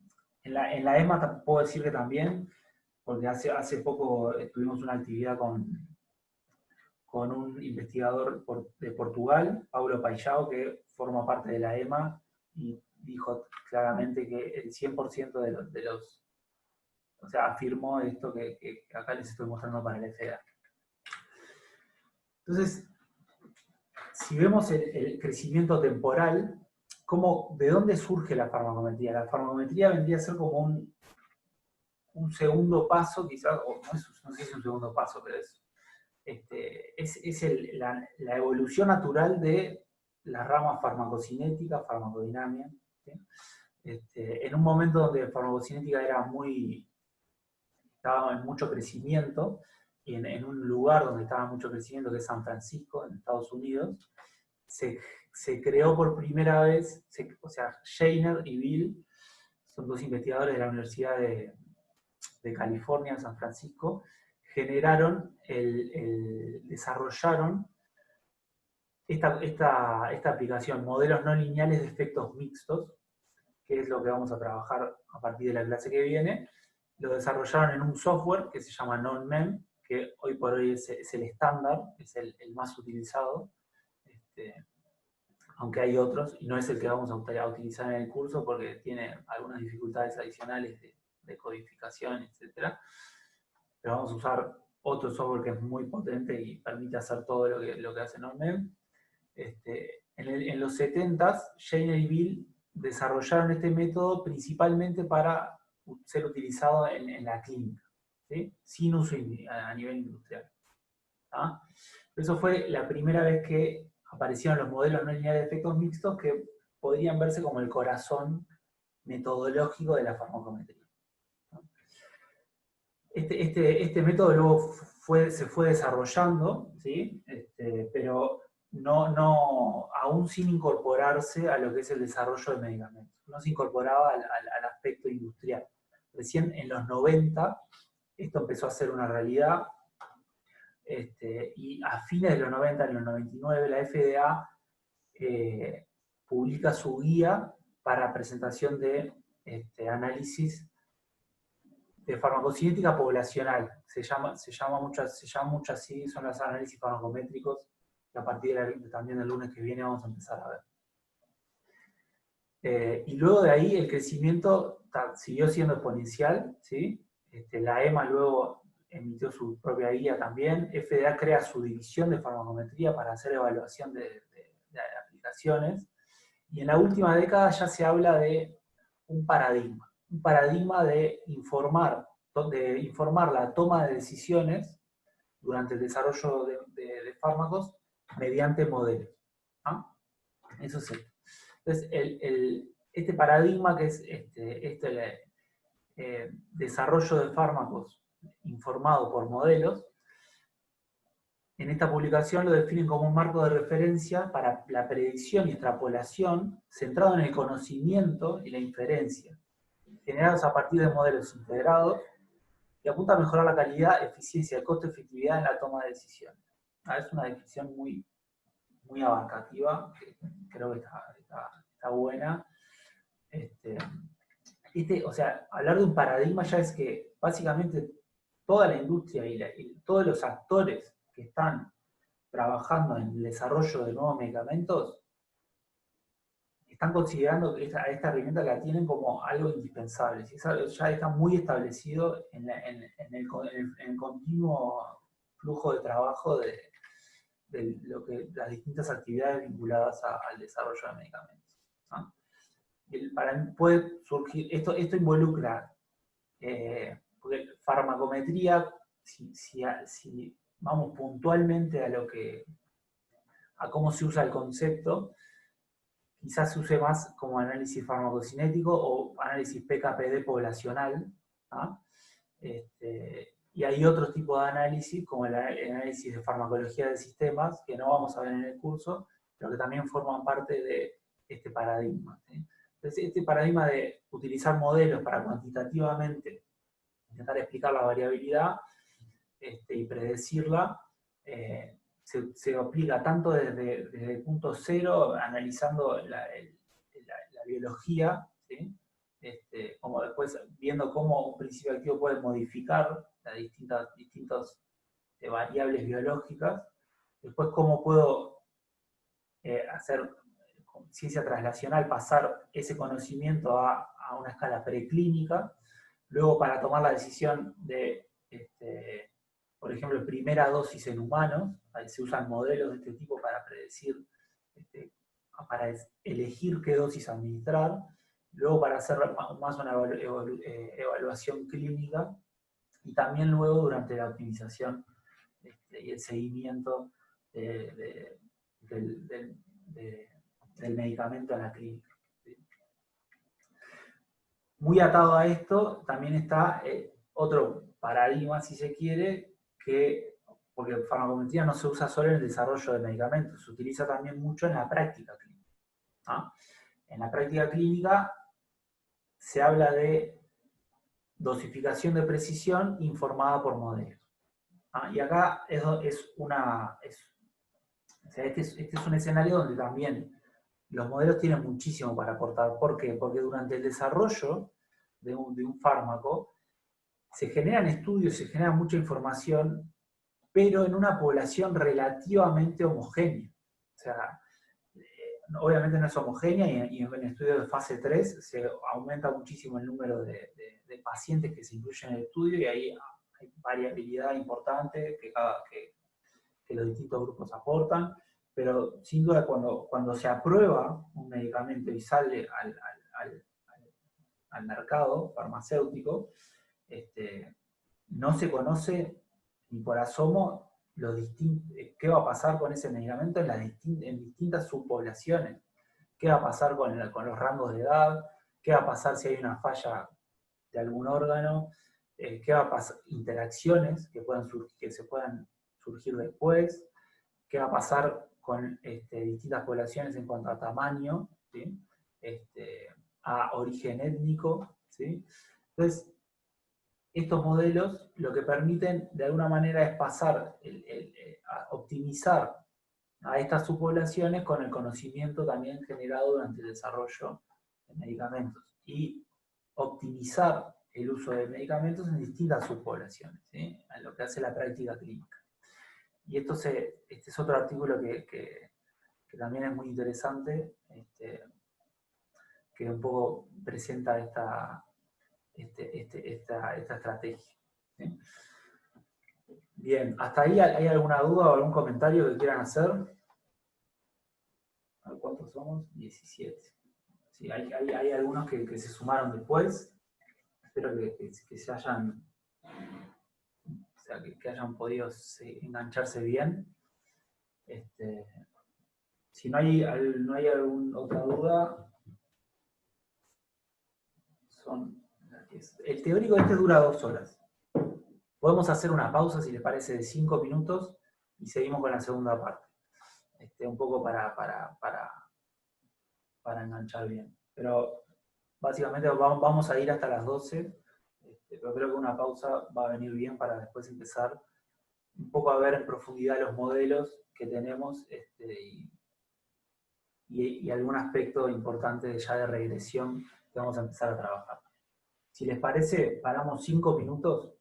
En la EMA puedo decir que también, porque hace poco tuvimos una actividad con un investigador de Portugal, Paulo Paixão, que forma parte de la EMA, y dijo claramente que el 100% de los, o sea, afirmó esto que acá les estoy mostrando para la FDA. Entonces, si vemos el crecimiento temporal, ¿de dónde surge la farmacometría? La farmacometría vendría a ser como un segundo paso, quizás, o no sé si es un segundo paso, pero es la evolución natural de las ramas farmacocinética, farmacodinámica, ¿sí? En un momento donde farmacocinética estaba en mucho crecimiento, y en un lugar donde estaba mucho crecimiento, que es San Francisco, en Estados Unidos, se creó por primera vez, o sea, Scheiner y Bill son dos investigadores de la Universidad de California, en San Francisco, desarrollaron esta aplicación, modelos no lineales de efectos mixtos, que es lo que vamos a trabajar a partir de la clase que viene. Lo desarrollaron en un software que se llama NONMEM, que hoy por hoy es el estándar, es el más utilizado, aunque hay otros, y no es el que vamos a utilizar en el curso porque tiene algunas dificultades adicionales de codificación, etc. Pero vamos a usar otro software que es muy potente y permite hacer todo lo que hace NONMEM. En los 70s, Scheiner y Bill desarrollaron este método principalmente para ser utilizado en la clínica, ¿sí? Sin uso a nivel industrial. ¿Ah? Eso fue la primera vez que aparecieron los modelos no lineales de efectos mixtos, que podrían verse como el corazón metodológico de la farmacometría. Este método luego se fue desarrollando, ¿sí? Pero aún sin incorporarse a lo que es el desarrollo de medicamentos. No se incorporaba al aspecto industrial. Recién en los 90 esto empezó a ser una realidad, y a fines de los 90, en los 99, la FDA publica su guía para presentación de análisis de farmacocinética poblacional. Se llama mucho así, son los análisis farmacométricos, que a partir también del lunes que viene vamos a empezar a ver. Y luego de ahí el crecimiento siguió siendo exponencial, ¿sí? La EMA luego emitió su propia guía también. FDA crea su división de farmacometría para hacer evaluación de aplicaciones. Y en la última década ya se habla de un paradigma de informar la toma de decisiones durante el desarrollo de fármacos mediante modelos. ¿Ah? Eso es esto. Entonces, este paradigma que es desarrollo de fármacos informado por modelos, en esta publicación lo definen como un marco de referencia para la predicción y extrapolación centrado en el conocimiento y la inferencia, generados a partir de modelos integrados, y apunta a mejorar la calidad, eficiencia, costo-efectividad en la toma de decisiones. Es una definición muy, muy abarcativa, que creo que está buena. O sea, hablar de un paradigma ya es que básicamente toda la industria y todos los actores que están trabajando en el desarrollo de nuevos medicamentos están considerando que esta herramienta la tienen como algo indispensable. Ya está muy establecido en el continuo flujo de trabajo de las distintas actividades vinculadas al desarrollo de medicamentos, ¿no? Puede surgir, esto involucra, porque farmacometría, si vamos puntualmente a cómo se usa el concepto, quizás se use más como análisis farmacocinético o análisis PKPD poblacional, ¿ah? Y hay otros tipos de análisis, como el análisis de farmacología de sistemas, que no vamos a ver en el curso, pero que también forman parte de este paradigma, ¿sí? Entonces, este paradigma de utilizar modelos para cuantitativamente intentar explicar la variabilidad y predecirla, se aplica tanto desde el punto cero, analizando la biología, ¿sí? Como después viendo cómo un principio activo puede modificar las distintas variables biológicas. Después cómo puedo hacer con ciencia translacional, pasar ese conocimiento a una escala preclínica. Luego, para tomar la decisión de, por ejemplo, primera dosis en humanos, ahí se usan modelos de este tipo para predecir elegir qué dosis administrar, luego para hacer más una evaluación clínica, y también luego durante la optimización y el seguimiento del medicamento en la clínica. Muy atado a esto también está otro paradigma, si se quiere, porque farmacometría no se usa solo en el desarrollo de medicamentos, se utiliza también mucho en la práctica clínica. ¿Ah? En la práctica clínica se habla de dosificación de precisión informada por modelos. ¿Ah? Y acá este es un escenario donde también los modelos tienen muchísimo para aportar. ¿Por qué? Porque durante el desarrollo de un fármaco se generan estudios, se genera mucha información, pero en una población relativamente homogénea. O sea, obviamente no es homogénea y en estudios de fase 3 se aumenta muchísimo el número de pacientes que se incluyen en el estudio y ahí hay variabilidad importante que los distintos grupos aportan, pero sin duda cuando se aprueba un medicamento y sale al mercado farmacéutico, no se conoce ni por asomo qué va a pasar con ese medicamento en distintas subpoblaciones, qué va a pasar con los rangos de edad, qué va a pasar si hay una falla de algún órgano, qué va a pasar, interacciones que se puedan surgir después, qué va a pasar con distintas poblaciones en cuanto a tamaño, ¿sí? A origen étnico, ¿sí? Entonces, estos modelos lo que permiten de alguna manera es pasar, a optimizar a estas subpoblaciones con el conocimiento también generado durante el desarrollo de medicamentos y optimizar el uso de medicamentos en distintas subpoblaciones, ¿sí? En lo que hace la práctica clínica. Y este es otro artículo que también es muy interesante, que un poco presenta esta estrategia. ¿Sí? Bien, ¿hasta ahí hay alguna duda o algún comentario que quieran hacer? A ver, ¿cuántos somos? 17. Sí, hay algunos que se sumaron después. Espero que se hayan, o sea, que hayan podido engancharse bien. Si no hay alguna otra duda, el teórico dura 2 horas. Podemos hacer una pausa, si les parece, de 5 minutos y seguimos con la segunda parte. Un poco para enganchar bien. Pero básicamente vamos a ir hasta las 12, pero creo que una pausa va a venir bien para después empezar un poco a ver en profundidad los modelos que tenemos y algún aspecto importante ya de regresión que vamos a empezar a trabajar. Si les parece, paramos 5 minutos.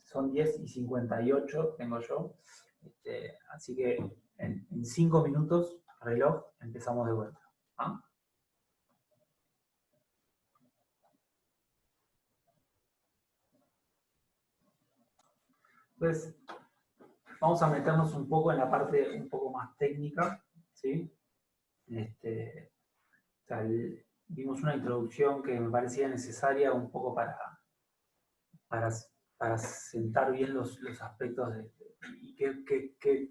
Son 10:58, tengo yo. Así que en 5 minutos, reloj, empezamos de vuelta. ¿Ah? Entonces, vamos a meternos un poco en la parte un poco más técnica, ¿sí? O sea, vimos una introducción que me parecía necesaria un poco para sentar bien los aspectos y qué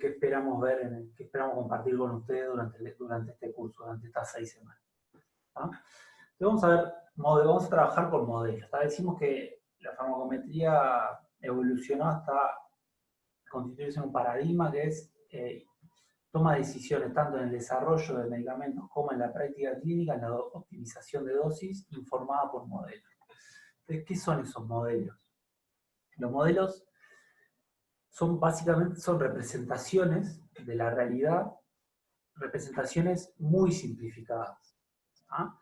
esperamos ver, qué esperamos compartir con ustedes durante este curso, durante estas 6 semanas. ¿Ah? Entonces vamos a trabajar con modelos. Decimos que la farmacometría evolucionó hasta constituirse en un paradigma que es toma decisiones tanto en el desarrollo de medicamentos como en la práctica clínica, en la optimización de dosis, informada por modelos. Entonces, ¿qué son esos modelos? Los modelos básicamente son representaciones de la realidad, representaciones muy simplificadas. ¿Ah?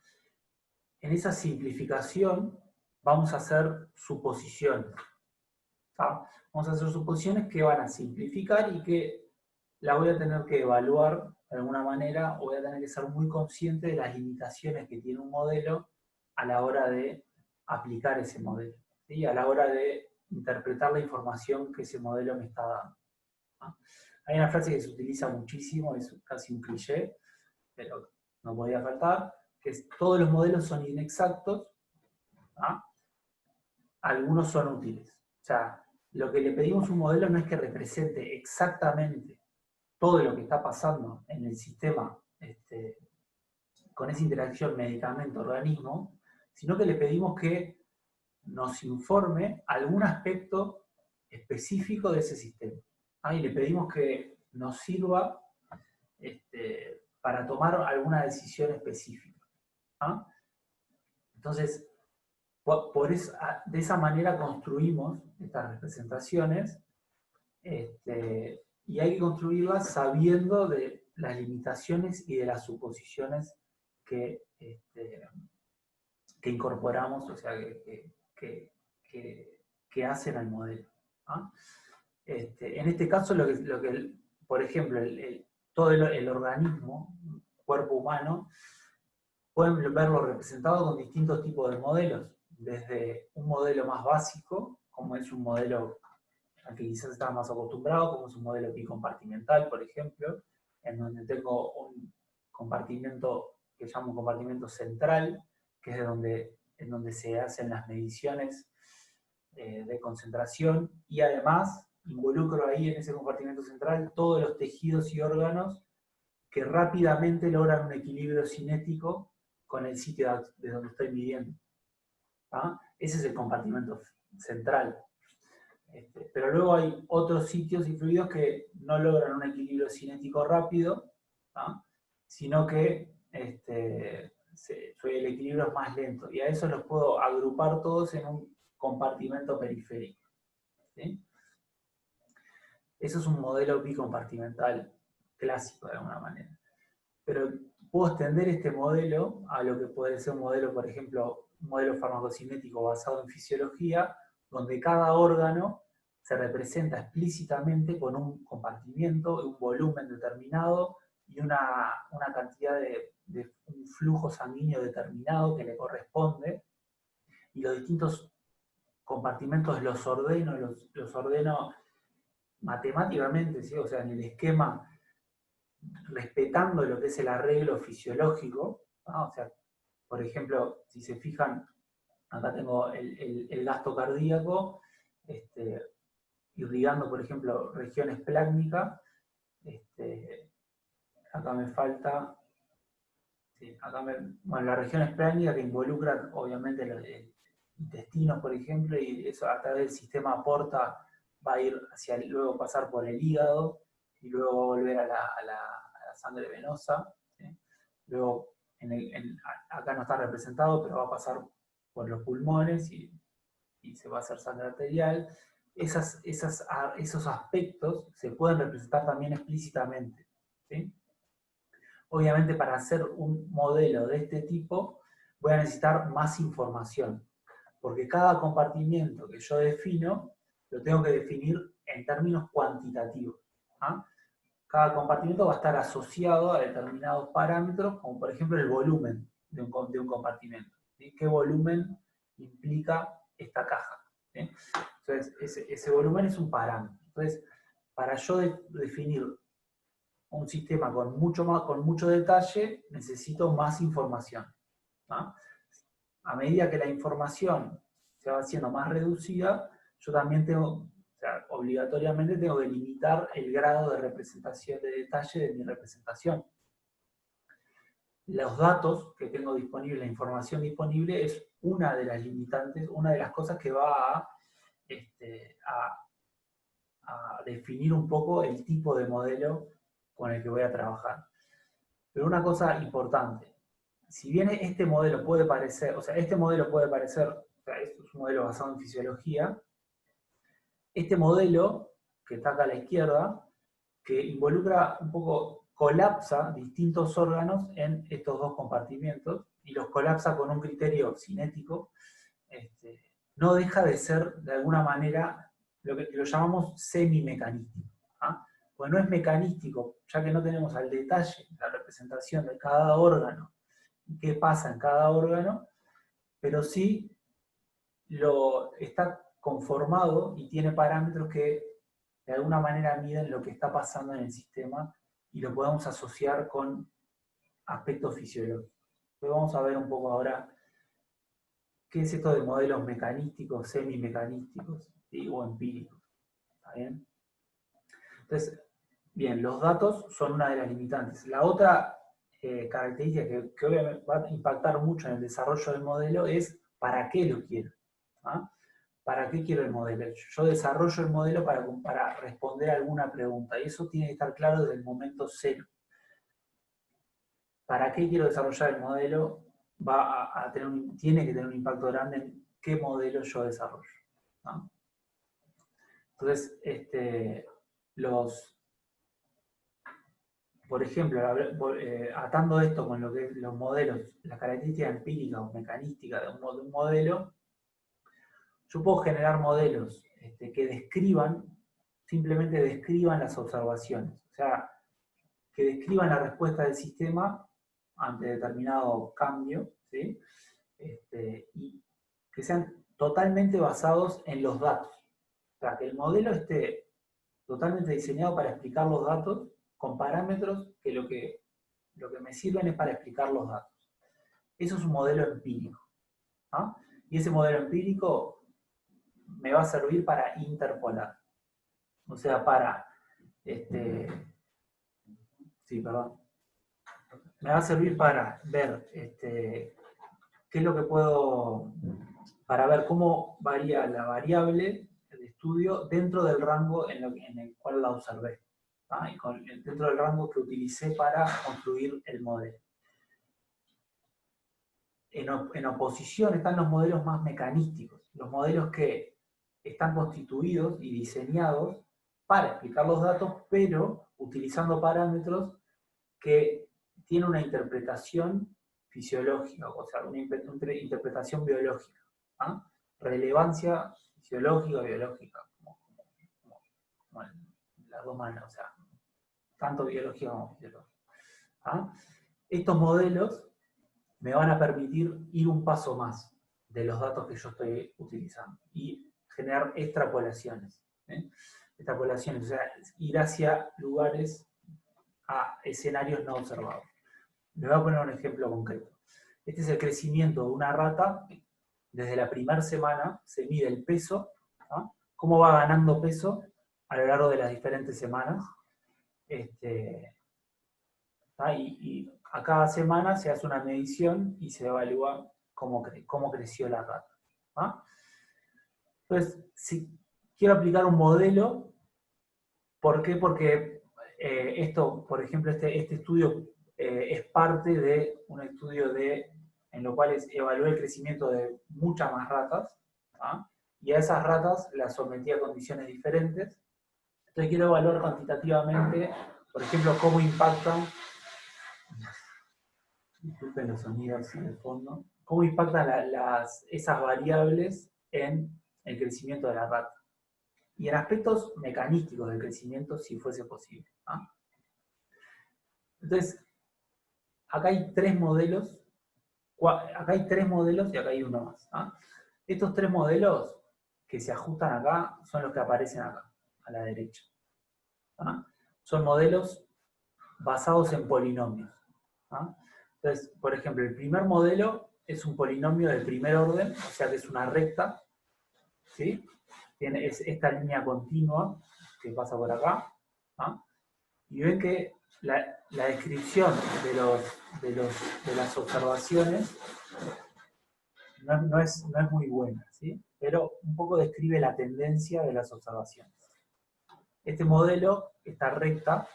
En esa simplificación vamos a hacer suposiciones. ¿Ah? Vamos a hacer suposiciones que van a simplificar y que la voy a tener que evaluar de alguna manera, o voy a tener que ser muy consciente de las limitaciones que tiene un modelo a la hora de aplicar ese modelo, ¿sí? A la hora de interpretar la información que ese modelo me está dando. ¿Ah? Hay una frase que se utiliza muchísimo, es casi un cliché, pero no podía faltar, que es: todos los modelos son inexactos, ¿ah? Algunos son útiles. O sea, lo que le pedimos a un modelo no es que represente exactamente todo lo que está pasando en el sistema con esa interacción medicamento-organismo, sino que le pedimos que nos informe algún aspecto específico de ese sistema. Y le pedimos que nos sirva para tomar alguna decisión específica. ¿Ah? Entonces, de esa manera construimos estas representaciones, y hay que construirlas sabiendo de las limitaciones y de las suposiciones que, que incorporamos, o sea, que hacen al modelo. ¿Ah? En este caso, por ejemplo, todo el organismo, cuerpo humano, pueden verlo representado con distintos tipos de modelos, desde un modelo más básico, como es un modelo al que quizás estamos más acostumbrados, como es un modelo bicompartimental, por ejemplo, en donde tengo un compartimento que llamo un compartimento central, que es en donde se hacen las mediciones de concentración, y además involucro ahí en ese compartimento central todos los tejidos y órganos que rápidamente logran un equilibrio cinético con el sitio de donde estoy midiendo. Ese es el compartimento central. Pero luego hay otros sitios y fluidos que no logran un equilibrio cinético rápido, sino que el equilibrio es más lento. Y a eso los puedo agrupar todos en un compartimento periférico. ¿Sí? Eso es un modelo bicompartimental clásico de alguna manera. Pero puedo extender este modelo a lo que puede ser un modelo, por ejemplo, un modelo farmacocinético basado en fisiología, donde cada órgano se representa explícitamente con un compartimiento, un volumen determinado y una cantidad de un flujo sanguíneo determinado que le corresponde, y los distintos compartimentos los ordeno matemáticamente, ¿sí? O sea, en el esquema, respetando lo que es el arreglo fisiológico, ¿no? O sea, por ejemplo, si se fijan, acá tengo el gasto cardíaco, irrigando, por ejemplo, región esplácnica. Acá me falta, sí, bueno, la región esplácnica, que involucra obviamente los intestinos, por ejemplo, y eso a través del sistema aporta, va a ir luego pasar por el hígado, y luego volver a la sangre venosa. ¿Sí? Luego, acá no está representado, pero va a pasar por los pulmones y se va a hacer sangre arterial. Esos aspectos se pueden representar también explícitamente. ¿Sí? Obviamente, para hacer un modelo de este tipo voy a necesitar más información, porque cada compartimiento que yo defino lo tengo que definir en términos cuantitativos. Cada compartimento va a estar asociado a determinados parámetros, como por ejemplo el volumen de un compartimento. ¿Sí? ¿Qué volumen implica esta caja? ¿Sí? Entonces, ese volumen es un parámetro. Entonces, para yo definir un sistema con mucho detalle, necesito más información. A medida que la información se va haciendo más reducida, yo también obligatoriamente tengo que limitar el grado de representación, de detalle de mi representación. Los datos que tengo disponibles, la información disponible, es una de las limitantes, una de las cosas que va a definir un poco el tipo de modelo con el que voy a trabajar. Pero una cosa importante: si bien este modelo puede parecer, o sea, esto es un modelo basado en fisiología, este modelo, que está acá a la izquierda, que involucra un poco, colapsa distintos órganos en estos dos compartimientos, y los colapsa con un criterio cinético, no deja de ser, de alguna manera, lo que lo llamamos semimecanístico. Pues no es mecanístico, ya que no tenemos al detalle la representación de cada órgano, qué pasa en cada órgano, pero sí está conformado y tiene parámetros que de alguna manera miden lo que está pasando en el sistema y lo podemos asociar con aspectos fisiológicos. Entonces vamos a ver un poco ahora qué es esto de modelos mecanísticos, semimecanísticos, ¿sí? O empíricos. ¿Está bien? Entonces, bien, los datos son una de las limitantes. La otra característica que obviamente va a impactar mucho en el desarrollo del modelo es ¿para qué lo quiero? ¿Ah? ¿Para qué quiero el modelo? Yo desarrollo el modelo para responder a alguna pregunta, y eso tiene que estar claro desde el momento cero. ¿Para qué quiero desarrollar el modelo? Tiene que tener un impacto grande en qué modelo yo desarrollo, ¿no? Entonces, por ejemplo, atando esto con lo que es los modelos, las características empíricas o mecanísticas de un modelo, yo puedo generar modelos que simplemente describan las observaciones. O sea, que describan la respuesta del sistema ante determinado cambio, ¿sí? Y que sean totalmente basados en los datos. O sea, que el modelo esté totalmente diseñado para explicar los datos con parámetros que lo que me sirven es para explicar los datos. Eso es un modelo empírico. ¿Ah? Y ese modelo empírico me va a servir para interpolar. O sea, me va a servir para ver qué es lo que para ver cómo varía la variable de estudio dentro del rango en el cual la observé. ¿Ah? Y dentro del rango que utilicé para construir el modelo. En oposición están los modelos más mecanísticos, los modelos que están constituidos y diseñados para explicar los datos, pero utilizando parámetros que tienen una interpretación fisiológica, o sea, una interpretación biológica. ¿Ah? Relevancia fisiológica, biológica, como las dos maneras, o sea, tanto biológica como fisiológica. ¿Ah? Estos modelos me van a permitir ir un paso más de los datos que yo estoy utilizando y generar extrapolaciones. Extrapolaciones, o sea, ir hacia lugares, a escenarios no observados. Le voy a poner un ejemplo concreto. Este es el crecimiento de una rata. Desde la primera semana se mide el peso, ¿no? Cómo va ganando peso a lo largo de las diferentes semanas. Y a cada semana se hace una medición y se evalúa cómo creció la rata. ¿Ah? Entonces, si quiero aplicar un modelo, ¿por qué? Porque esto, por ejemplo, este estudio es parte de un estudio en lo cual evalué el crecimiento de muchas más ratas, ¿ah? Y a esas ratas las sometí a condiciones diferentes. Entonces quiero evaluar cuantitativamente, por ejemplo, cómo impactan, disculpen los sonidos en el fondo, cómo impactan esas variables en el crecimiento de la rata. Y en aspectos mecanísticos del crecimiento, si fuese posible. ¿Ah? Entonces, acá hay tres modelos y acá hay uno más. ¿Ah? Estos tres modelos que se ajustan acá son los que aparecen acá, a la derecha. ¿Ah? Son modelos basados en polinomios. ¿Ah? Entonces, por ejemplo, el primer modelo es un polinomio de primer orden, o sea que es una recta, ¿sí? Es esta línea continua que pasa por acá. ¿Ah? Y ven que la descripción de las observaciones no es muy buena, ¿sí? Pero un poco describe la tendencia de las observaciones. Este modelo, esta recta,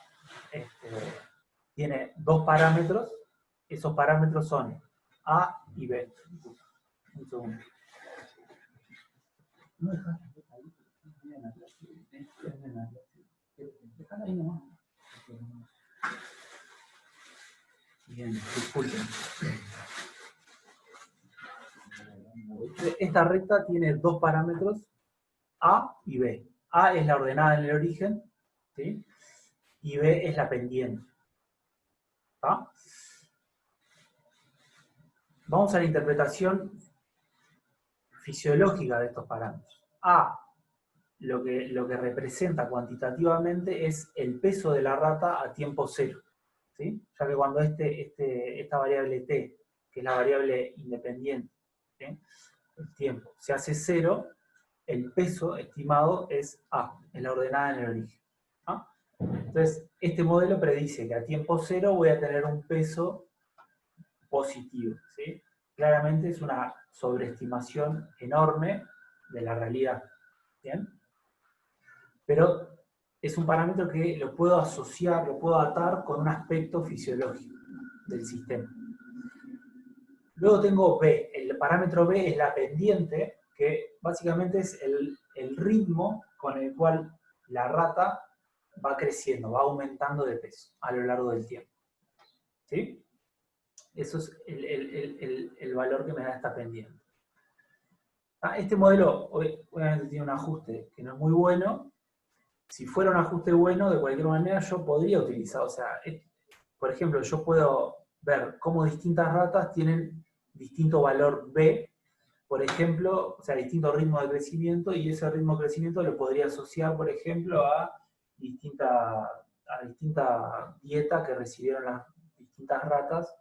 tiene dos parámetros. Esos parámetros son A y B. Un segundo. No dejaste ahí. Déjala ahí nomás. Bien, disculpen. Esta recta tiene dos parámetros, A y B. A es la ordenada en el origen, ¿sí? Y B es la pendiente. ¿Tá? Vamos a la interpretación fisiológica de estos parámetros. A lo que representa cuantitativamente es el peso de la rata a tiempo cero, ¿sí? Ya que cuando esta variable t, que es la variable independiente, ¿sí? El tiempo, se hace cero, el peso estimado es A, es la ordenada en el origen. ¿Ah? Entonces, este modelo predice que a tiempo cero voy a tener un peso positivo, ¿sí? Claramente es una sobreestimación enorme de la realidad, ¿bien? Pero es un parámetro que lo puedo asociar, lo puedo atar con un aspecto fisiológico del sistema. Luego tengo B, el parámetro B es la pendiente, que básicamente es el ritmo con el cual la rata va creciendo, va aumentando de peso a lo largo del tiempo. ¿Sí? Eso es el valor que me da esta pendiente. Este modelo obviamente tiene un ajuste que no es muy bueno. Si fuera un ajuste bueno, de cualquier manera yo podría utilizar, o sea, por ejemplo, yo puedo ver cómo distintas ratas tienen distinto valor B, por ejemplo, o sea, distinto ritmo de crecimiento, y ese ritmo de crecimiento lo podría asociar, por ejemplo, a distinta dieta que recibieron las distintas ratas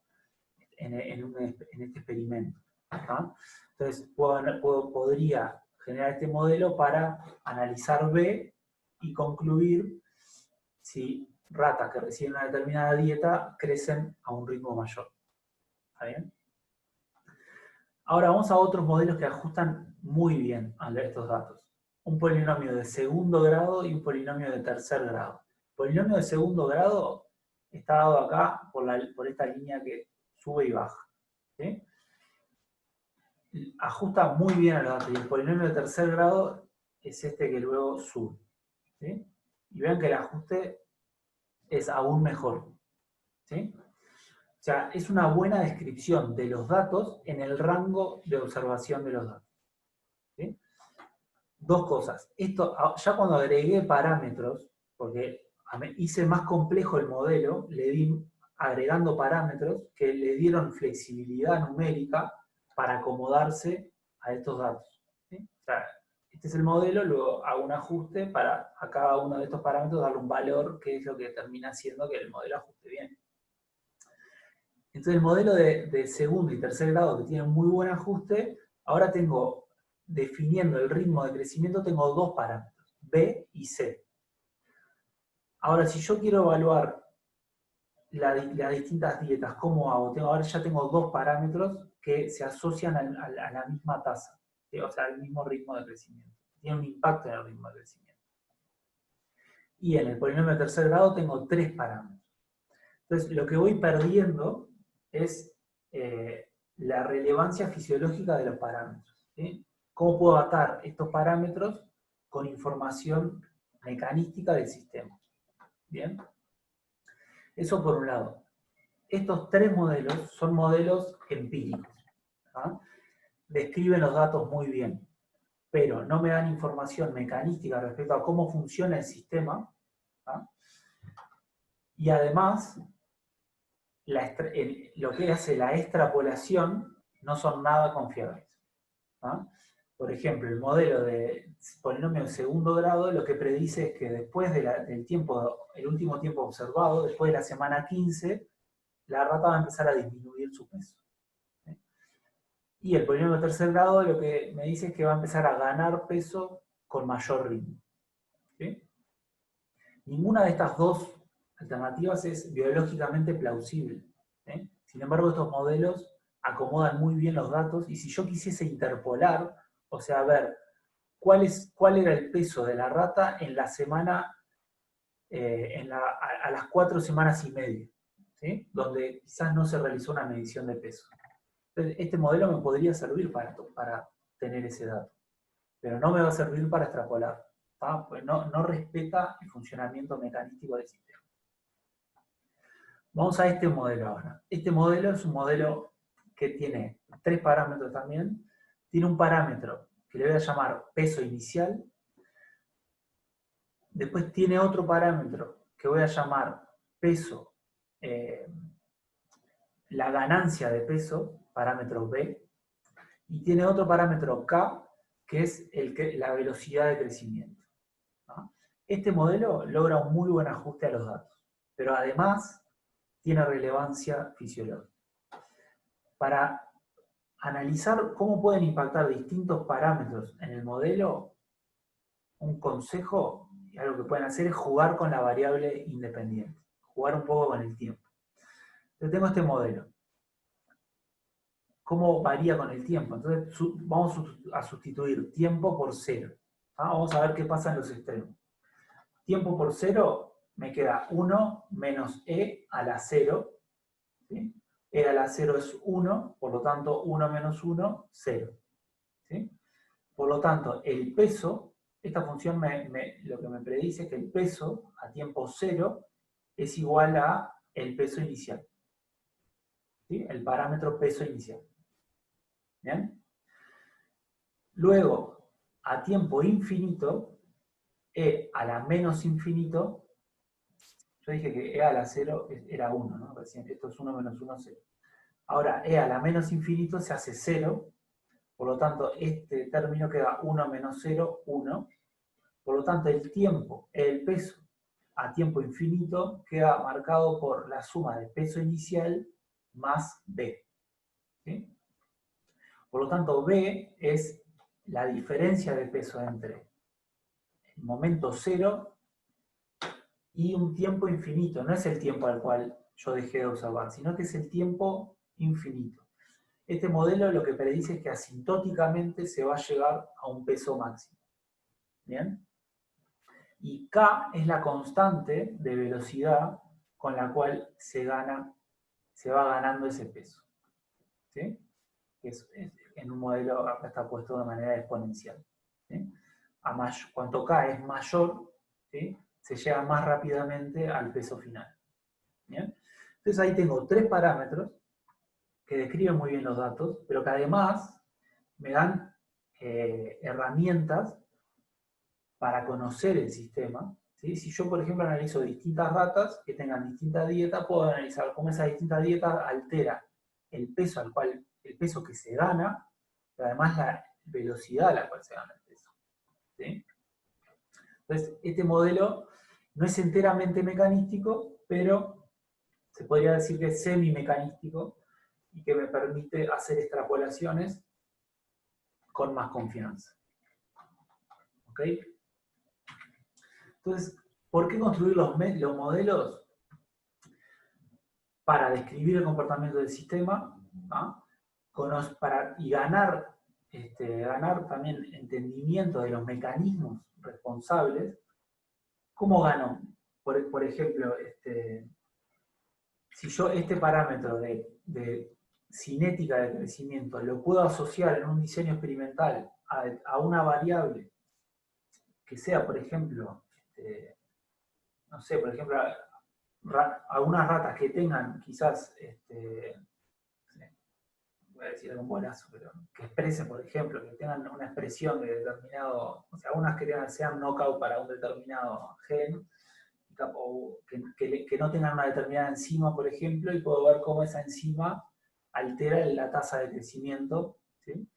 en este experimento. ¿Ah? Entonces, podría generar este modelo para analizar B y concluir si ratas que reciben una determinada dieta crecen a un ritmo mayor. ¿Está bien? Ahora vamos a otros modelos que ajustan muy bien a estos datos. Un polinomio de segundo grado y un polinomio de tercer grado. El polinomio de segundo grado está dado acá por esta línea que sube y baja. ¿Sí? Ajusta muy bien a los datos. Y el polinomio de tercer grado es este que luego sube. ¿Sí? Y vean que el ajuste es aún mejor. ¿Sí? O sea, es una buena descripción de los datos en el rango de observación de los datos. ¿Sí? Dos cosas. Esto, ya cuando agregué parámetros, porque hice más complejo el modelo, le di agregando parámetros que le dieron flexibilidad numérica para acomodarse a estos datos. ¿Sí? O sea, este es el modelo, luego hago un ajuste para a cada uno de estos parámetros darle un valor que es lo que termina haciendo que el modelo ajuste bien. Entonces el modelo de segundo y tercer grado, que tiene un muy buen ajuste, ahora tengo, definiendo el ritmo de crecimiento, tengo dos parámetros, B y C. Ahora, si yo quiero evaluar las distintas dietas, ¿cómo hago? Ahora ya tengo dos parámetros que se asocian a la misma tasa, ¿sí? O sea, al mismo ritmo de crecimiento. Tiene un impacto en el ritmo de crecimiento. Y en el polinomio de tercer grado tengo tres parámetros. Entonces, lo que voy perdiendo es la relevancia fisiológica de los parámetros. ¿Sí? ¿Cómo puedo atar estos parámetros con información mecanística del sistema? ¿Bien? Eso por un lado. Estos tres modelos son modelos empíricos. ¿Ah? Describen los datos muy bien, pero no me dan información mecanística respecto a cómo funciona el sistema. ¿Ah? Y además, lo que hace la extrapolación no son nada confiables. ¿Ah? Por ejemplo, el modelo de polinomio de segundo grado lo que predice es que después del tiempo, el último tiempo observado, después de la semana 15, la rata va a empezar a disminuir su peso. ¿Sí? Y el polinomio de tercer grado lo que me dice es que va a empezar a ganar peso con mayor ritmo. ¿Sí? Ninguna de estas dos alternativas es biológicamente plausible. ¿Sí? Sin embargo, estos modelos acomodan muy bien los datos, y si yo quisiese interpolar, o sea, ver cuál era el peso de la rata en la semana, a las 4 semanas y media, ¿sí? Donde quizás no se realizó una medición de peso. Entonces, este modelo me podría servir para tener ese dato, pero no me va a servir para extrapolar, ¿tá? Pues no respeta el funcionamiento mecanístico del sistema. Vamos a este modelo ahora. Este modelo es un modelo que tiene tres parámetros también. Tiene un parámetro que le voy a llamar peso inicial. Después tiene otro parámetro que voy a llamar peso, la ganancia de peso, parámetro B. Y tiene otro parámetro K, que es la velocidad de crecimiento. Este modelo logra un muy buen ajuste a los datos, pero además tiene relevancia fisiológica. Para analizar cómo pueden impactar distintos parámetros en el modelo, un consejo, y algo que pueden hacer es jugar con la variable independiente, jugar un poco con el tiempo. Entonces tengo este modelo. ¿Cómo varía con el tiempo? Entonces vamos a sustituir tiempo por 0. Vamos a ver qué pasa en los extremos. Tiempo por 0 me queda 1 menos e a la 0. ¿Sí? E a la 0 es 1, por lo tanto 1 menos 1, 0. ¿Sí? Por lo tanto, el peso, esta función lo que me predice es que el peso a tiempo 0 es igual a el peso inicial. ¿Sí? El parámetro peso inicial. ¿Bien? Luego, a tiempo infinito, e a la menos infinito, yo dije que e a la 0 era 1, ¿no? Recién, esto es 1 menos 1, 0. Ahora, e a la menos infinito se hace 0, por lo tanto, este término queda 1 menos 0, 1. Por lo tanto, el tiempo, el peso a tiempo infinito queda marcado por la suma de peso inicial más b. ¿Sí? Por lo tanto, b es la diferencia de peso entre el momento 0 y un tiempo infinito. No es el tiempo al cual yo dejé de observar, sino que es el tiempo infinito. Este modelo lo que predice es que asintóticamente se va a llegar a un peso máximo. ¿Bien? Y K es la constante de velocidad con la cual se va ganando ese peso. ¿Sí? En un modelo acá está puesto de manera exponencial. ¿Sí? Cuanto K es mayor, ¿sí? Se llega más rápidamente al peso final. ¿Bien? Entonces ahí tengo 3 parámetros que describen muy bien los datos, pero que además me dan herramientas para conocer el sistema. ¿Sí? Si yo, por ejemplo, analizo distintas ratas que tengan distintas dietas, puedo analizar cómo esa distinta dieta altera el peso el peso que se gana, pero además la velocidad a la cual se gana el peso. ¿Sí? Entonces, este modelo no es enteramente mecanístico, pero se podría decir que es semi-mecanístico y que me permite hacer extrapolaciones con más confianza. ¿Ok? Entonces, ¿por qué construir los modelos? Para describir el comportamiento del sistema, ¿ah? Y ganar también entendimiento de los mecanismos responsables. ¿Cómo gano? Por ejemplo, si yo este parámetro de cinética de crecimiento lo puedo asociar en un diseño experimental a una variable que sea, por ejemplo, no sé, por ejemplo, algunas ratas que tengan quizás, voy a decir algún bolazo, pero que expresen, por ejemplo, que tengan una expresión de determinado, o sea, algunas que sean knockout para un determinado gen, o que no tengan una determinada enzima, por ejemplo, y puedo ver cómo esa enzima altera la tasa de crecimiento, ¿sí?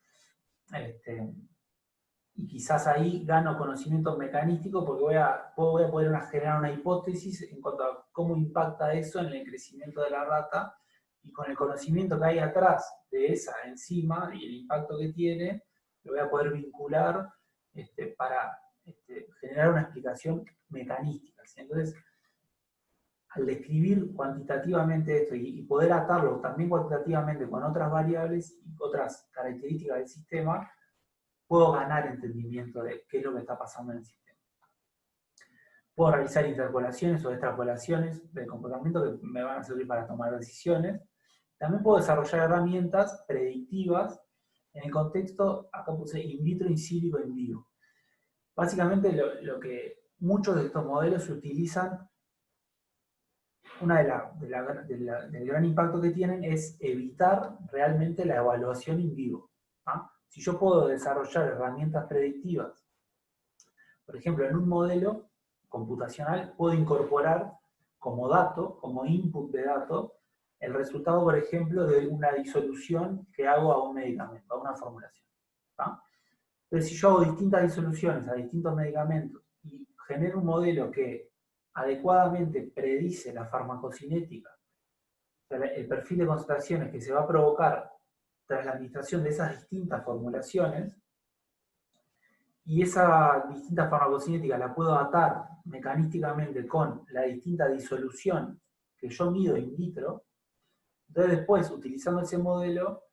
Y quizás ahí gano conocimiento mecanístico porque voy a poder generar una hipótesis en cuanto a cómo impacta eso en el crecimiento de la rata, y con el conocimiento que hay atrás de esa enzima y el impacto que tiene, lo voy a poder vincular para generar una explicación mecanística. ¿Sí? Entonces, al describir cuantitativamente esto y poder atarlo también cuantitativamente con otras variables y otras características del sistema, puedo ganar entendimiento de qué es lo que está pasando en el sistema. Puedo realizar interpolaciones o extrapolaciones del comportamiento que me van a servir para tomar decisiones. También puedo desarrollar herramientas predictivas en el contexto, acá puse in vitro, in silico, in vivo. Básicamente lo que muchos de estos modelos se utilizan, del gran impacto que tienen es evitar realmente la evaluación in vivo. ¿Ah? Si yo puedo desarrollar herramientas predictivas, por ejemplo, en un modelo computacional puedo incorporar como dato, como input de dato, el resultado, por ejemplo, de una disolución que hago a un medicamento, a una formulación. ¿Ah? Entonces, si yo hago distintas disoluciones a distintos medicamentos y genero un modelo que adecuadamente predice la farmacocinética, o sea, el perfil de concentraciones que se va a provocar tras la administración de esas distintas formulaciones, y esa distinta farmacocinética la puedo atar mecanísticamente con la distinta disolución que yo mido in vitro, entonces después, utilizando ese modelo,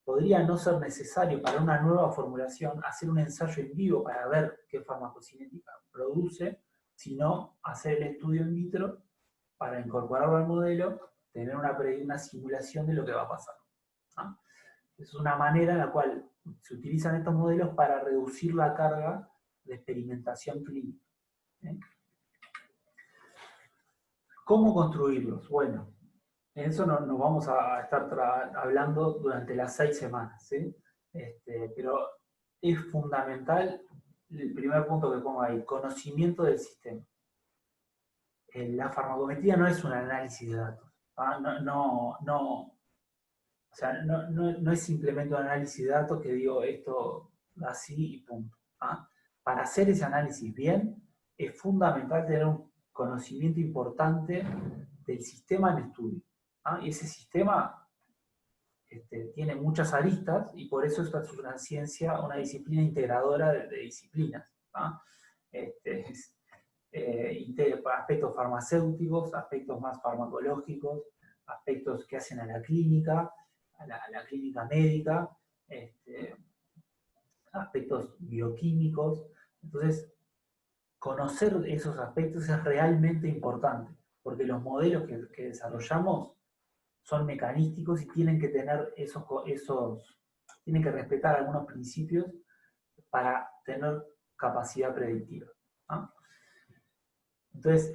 podría no ser necesario para una nueva formulación hacer un ensayo en vivo para ver qué farmacocinética produce, sino hacer el estudio in vitro para incorporarlo al modelo, tener una simulación de lo que va a pasar. ¿Ah? Es una manera en la cual se utilizan estos modelos para reducir la carga de experimentación clínica. ¿Eh? ¿Cómo construirlos? Bueno, en eso nos vamos a estar hablando durante las 6 semanas, ¿sí? Pero es fundamental el primer punto que pongo ahí, conocimiento del sistema. La farmacometría no es un análisis de datos. ¿Ah? O sea, no es simplemente un análisis de datos que digo esto así y punto. ¿Ah? Para hacer ese análisis bien, es fundamental tener un conocimiento importante del sistema en estudio. ¿Ah? Y ese sistema tiene muchas aristas y por eso es una ciencia, una disciplina integradora de disciplinas. ¿Ah? Aspectos farmacéuticos, aspectos más farmacológicos, aspectos que hacen a la clínica, a la clínica médica, aspectos bioquímicos. Entonces, conocer esos aspectos es realmente importante, porque los modelos que desarrollamos son mecanísticos y tienen que tener tienen que respetar algunos principios para tener capacidad predictiva. ¿Ah? Entonces,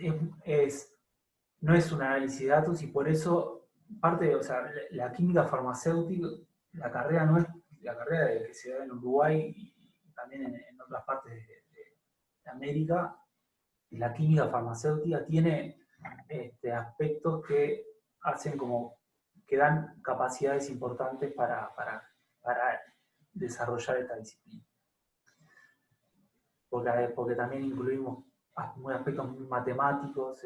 no es un análisis de datos y por eso o sea, la química farmacéutica, la carrera no es la carrera que se da en Uruguay y también en otras partes de América. La química farmacéutica tiene aspectos que hacen que dan capacidades importantes para desarrollar esta disciplina. Porque también incluimos aspectos muy matemáticos,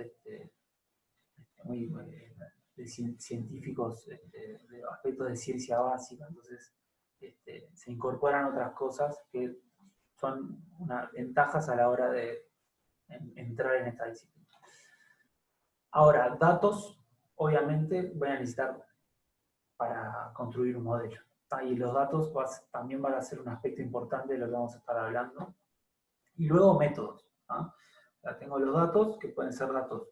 científicos, de aspectos de ciencia básica, entonces se incorporan otras cosas que son ventajas a la hora de entrar en esta disciplina. Ahora, datos, obviamente, voy a necesitar para construir un modelo. Y los datos también van a ser un aspecto importante de lo que vamos a estar hablando. Y luego métodos. Ya tengo los datos, que pueden ser datos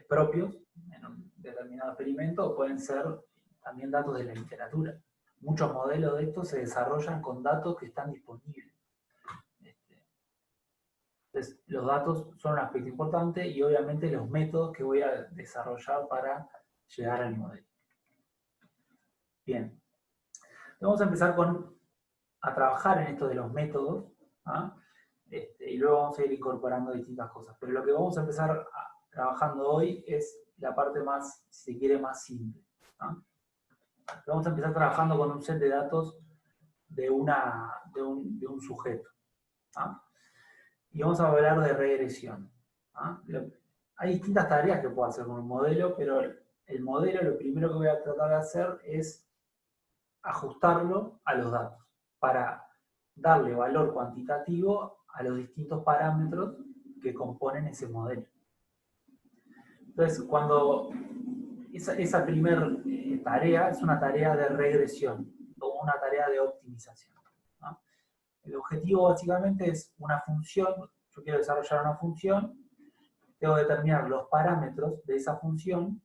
propios en un determinado experimento, o pueden ser también datos de la literatura. Muchos modelos de estos se desarrollan con datos que están disponibles. Entonces, los datos son un aspecto importante y obviamente los métodos que voy a desarrollar para llegar al modelo. Bien. Vamos a empezar a trabajar en esto de los métodos, y luego vamos a ir incorporando distintas cosas. Pero lo que vamos a empezar trabajando hoy es la parte más, si se quiere, más simple. Vamos a empezar trabajando con un set de datos de un sujeto. Y vamos a hablar de regresión. Hay distintas tareas que puedo hacer con un modelo, pero el modelo, lo primero que voy a tratar de hacer es ajustarlo a los datos para darle valor cuantitativo a los distintos parámetros que componen ese modelo. Entonces, cuando esa primera tarea es una tarea de regresión o una tarea de optimización. El objetivo básicamente es una función. Yo quiero desarrollar una función, tengo que determinar los parámetros de esa función,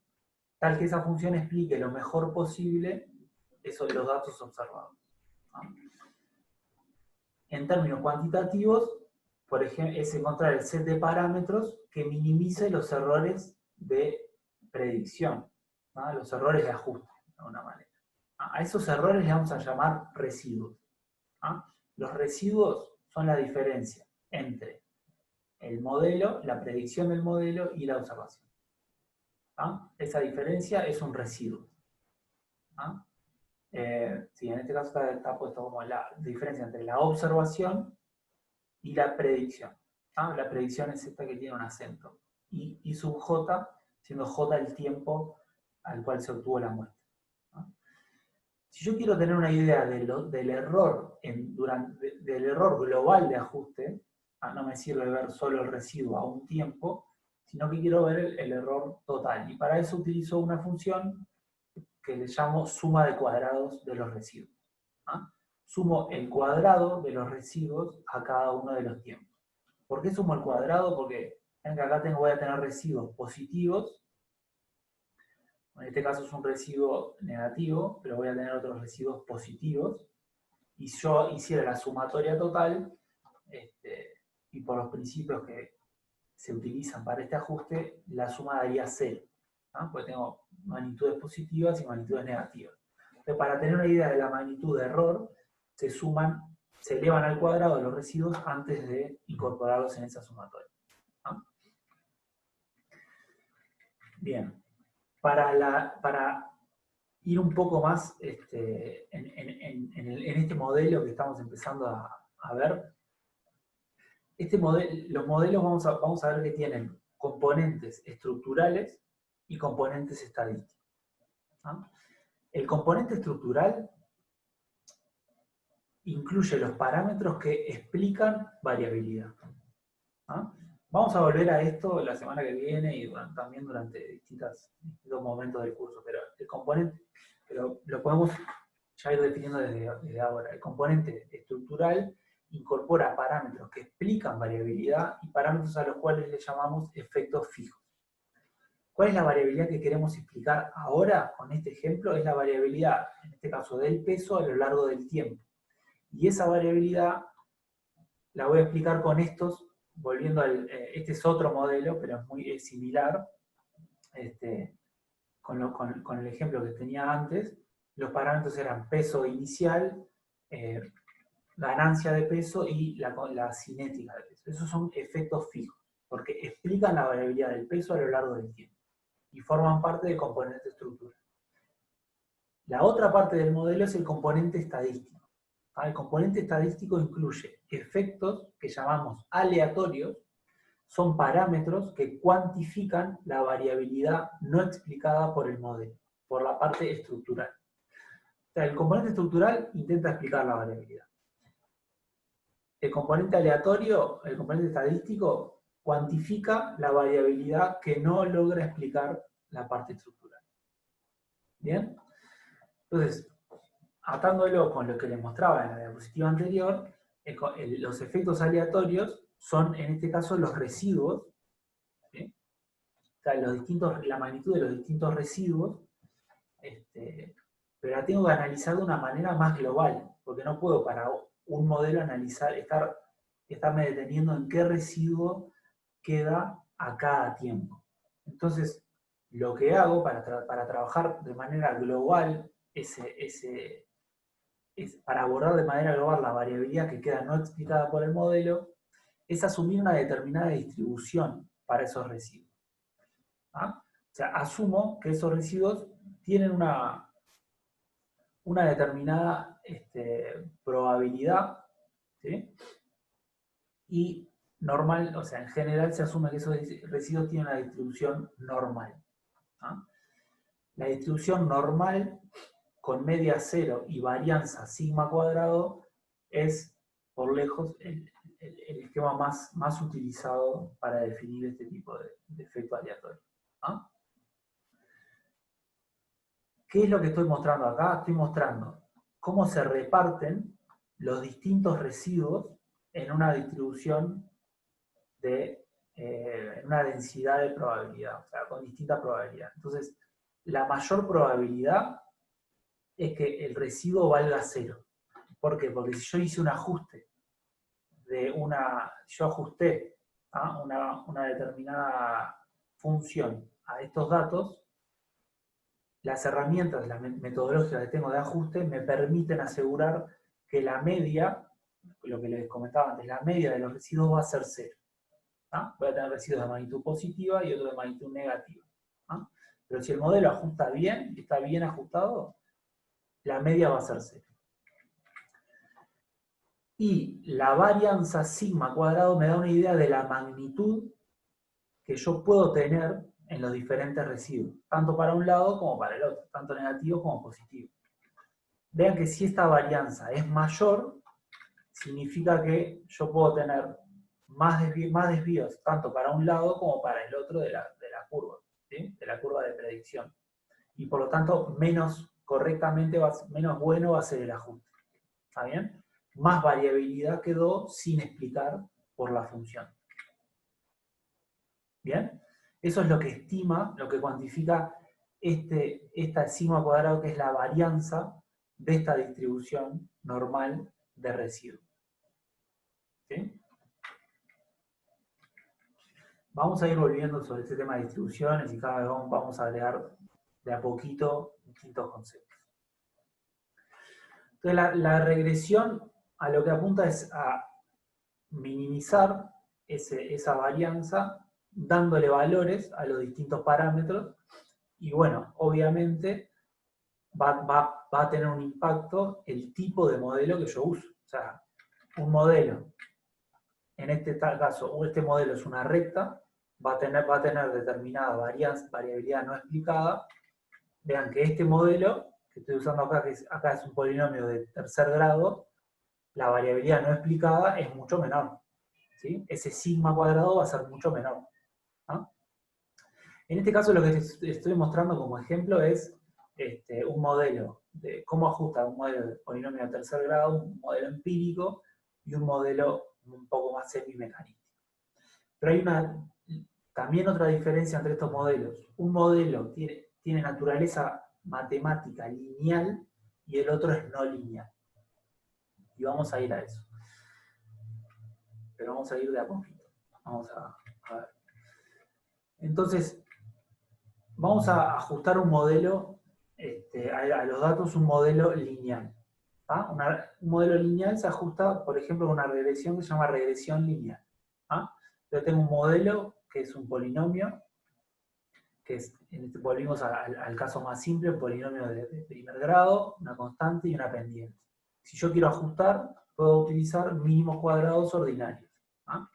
tal que esa función explique lo mejor posible eso de los datos observados. En términos cuantitativos, por ejemplo, es encontrar el set de parámetros que minimice los errores de predicción, los errores de ajuste, de alguna manera. A esos errores le vamos a llamar residuos. Los residuos son la diferencia entre el modelo, la predicción del modelo y la observación. Esa diferencia es un residuo. Sí, en este caso está puesto como la diferencia entre la observación y la predicción. La predicción es esta que tiene un acento. Y sub j, siendo j el tiempo al cual se obtuvo la muestra. Si yo quiero tener una idea del error del error global de ajuste, no me sirve ver solo el residuo a un tiempo, sino que quiero ver el error total. Y para eso utilizo una función que le llamo suma de cuadrados de los residuos. Sumo el cuadrado de los residuos a cada uno de los tiempos. ¿Por qué sumo el cuadrado? Porque acá voy a tener residuos positivos. En este caso es un residuo negativo, pero voy a tener otros residuos positivos. Y yo hiciera la sumatoria total, y por los principios que se utilizan para este ajuste, la suma daría 0. Porque tengo magnitudes positivas y magnitudes negativas. Entonces, para tener una idea de la magnitud de error, se elevan al cuadrado los residuos antes de incorporarlos en esa sumatoria. Bien. Para ir un poco más en este modelo que estamos empezando a ver, los modelos vamos a ver que tienen componentes estructurales y componentes estadísticos. El componente estructural incluye los parámetros que explican variabilidad. Vamos a volver a esto la semana que viene y también durante distintos momentos del curso, pero el componente, pero lo podemos ya ir definiendo desde ahora. El componente estructural incorpora parámetros que explican variabilidad y parámetros a los cuales le llamamos efectos fijos. ¿Cuál es la variabilidad que queremos explicar ahora con este ejemplo? Es la variabilidad, en este caso, del peso a lo largo del tiempo. Y esa variabilidad la voy a explicar con estos, volviendo este es otro modelo, pero es muy similar, con el ejemplo que tenía antes. Los parámetros eran peso inicial, ganancia de peso y la cinética de peso. Esos son efectos fijos, porque explican la variabilidad del peso a lo largo del tiempo y forman parte del componente estructural. La otra parte del modelo es el componente estadístico. El componente estadístico incluye efectos que llamamos aleatorios, son parámetros que cuantifican la variabilidad no explicada por el modelo, por la parte estructural. O sea, el componente estructural intenta explicar la variabilidad. El componente aleatorio, el componente estadístico, cuantifica la variabilidad que no logra explicar la parte estructural. ¿Bien? Entonces, atándolo con lo que les mostraba en la diapositiva anterior, los efectos aleatorios son, en este caso, los residuos, ¿sí? O sea, la magnitud de los distintos residuos, pero la tengo que analizar de una manera más global, porque no puedo para un modelo analizar, estarme deteniendo en qué residuo queda a cada tiempo. Entonces, lo que hago para trabajar de manera global para abordar de manera global la variabilidad que queda no explicada por el modelo, es asumir una determinada distribución para esos residuos. O sea, asumo que esos residuos tienen una determinada probabilidad, ¿sí? Y normal, o sea, en general se asume que esos residuos tienen una distribución normal. La distribución normal con media cero y varianza sigma cuadrado es, por lejos, el esquema más utilizado para definir este tipo de efecto aleatorio. ¿Qué es lo que estoy mostrando acá? Estoy mostrando cómo se reparten los distintos residuos en una distribución en una densidad de probabilidad, o sea, con distinta probabilidad. Entonces, la mayor probabilidad es que el residuo valga 0. ¿Por qué? Porque si yo hice un ajuste yo ajusté una determinada función a estos datos, las herramientas, las metodológicas que tengo de ajuste me permiten asegurar que la media, lo que les comentaba antes, la media de los residuos va a ser 0. Voy a tener residuos de magnitud positiva y otros de magnitud negativa. Pero si el modelo ajusta bien, está bien ajustado, la media va a ser 0. Y la varianza sigma cuadrado me da una idea de la magnitud que yo puedo tener en los diferentes residuos, tanto para un lado como para el otro, tanto negativo como positivo. Vean que si esta varianza es mayor, significa que yo puedo tener más desvíos tanto para un lado como para el otro de la curva, ¿sí? De la curva de predicción. Y por lo tanto, menos bueno va a ser el ajuste. ¿Está bien? Más variabilidad quedó sin explicar por la función. ¿Bien? Eso es lo que estima, lo que cuantifica esta sigma cuadrado, que es la varianza de esta distribución normal de residuos. ¿Sí? Vamos a ir volviendo sobre este tema de distribuciones y cada vez vamos a agregar de a poquito distintos conceptos. Entonces la regresión a lo que apunta es a minimizar esa varianza dándole valores a los distintos parámetros y bueno, obviamente va a tener un impacto el tipo de modelo que yo uso. O sea, un modelo, en este caso, este modelo es una recta, va a tener determinada variabilidad no explicada. Vean que este modelo que estoy usando acá, acá es un polinomio de tercer grado, la variabilidad no explicada es mucho menor. ¿Sí? Ese sigma cuadrado va a ser mucho menor. ¿No? En este caso lo que estoy mostrando como ejemplo es un modelo de cómo ajusta un modelo de polinomio de tercer grado, un modelo empírico y un modelo un poco más semimecánico. Pero hay también otra diferencia entre estos modelos. Un modelo tiene naturaleza matemática lineal y el otro es no lineal. Y vamos a ir a eso. Pero vamos a ir de a poquito. Vamos a ver. Entonces, vamos a ajustar un modelo, a los datos un modelo lineal. ¿Ah? Un modelo lineal se ajusta, por ejemplo, a una regresión que se llama regresión lineal. ¿Ah? Yo tengo un modelo que es un polinomio, que es, volvimos al caso más simple, un polinomio de primer grado, una constante y una pendiente. Si yo quiero ajustar, puedo utilizar mínimos cuadrados ordinarios. ¿Ah?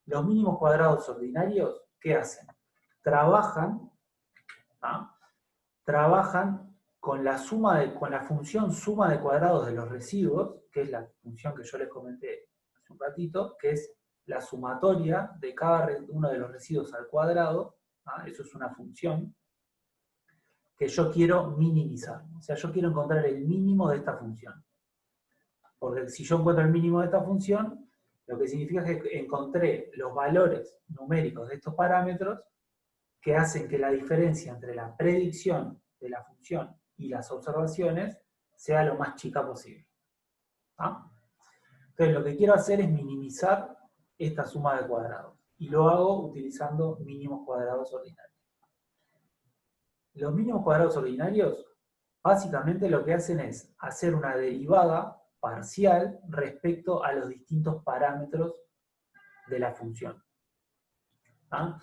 Los mínimos cuadrados ordinarios, ¿qué hacen? Trabajan con la función suma de cuadrados de los residuos, que es la función que yo les comenté hace un ratito, que es la sumatoria de cada uno de los residuos al cuadrado. Eso es una función que yo quiero minimizar. O sea, yo quiero encontrar el mínimo de esta función. Porque si yo encuentro el mínimo de esta función, lo que significa es que encontré los valores numéricos de estos parámetros que hacen que la diferencia entre la predicción de la función y las observaciones sea lo más chica posible. ¿Ah? Entonces lo que quiero hacer es minimizar esta suma de cuadrados. Y lo hago utilizando mínimos cuadrados ordinarios. Los mínimos cuadrados ordinarios básicamente lo que hacen es hacer una derivada parcial respecto a los distintos parámetros de la función. ¿Ah?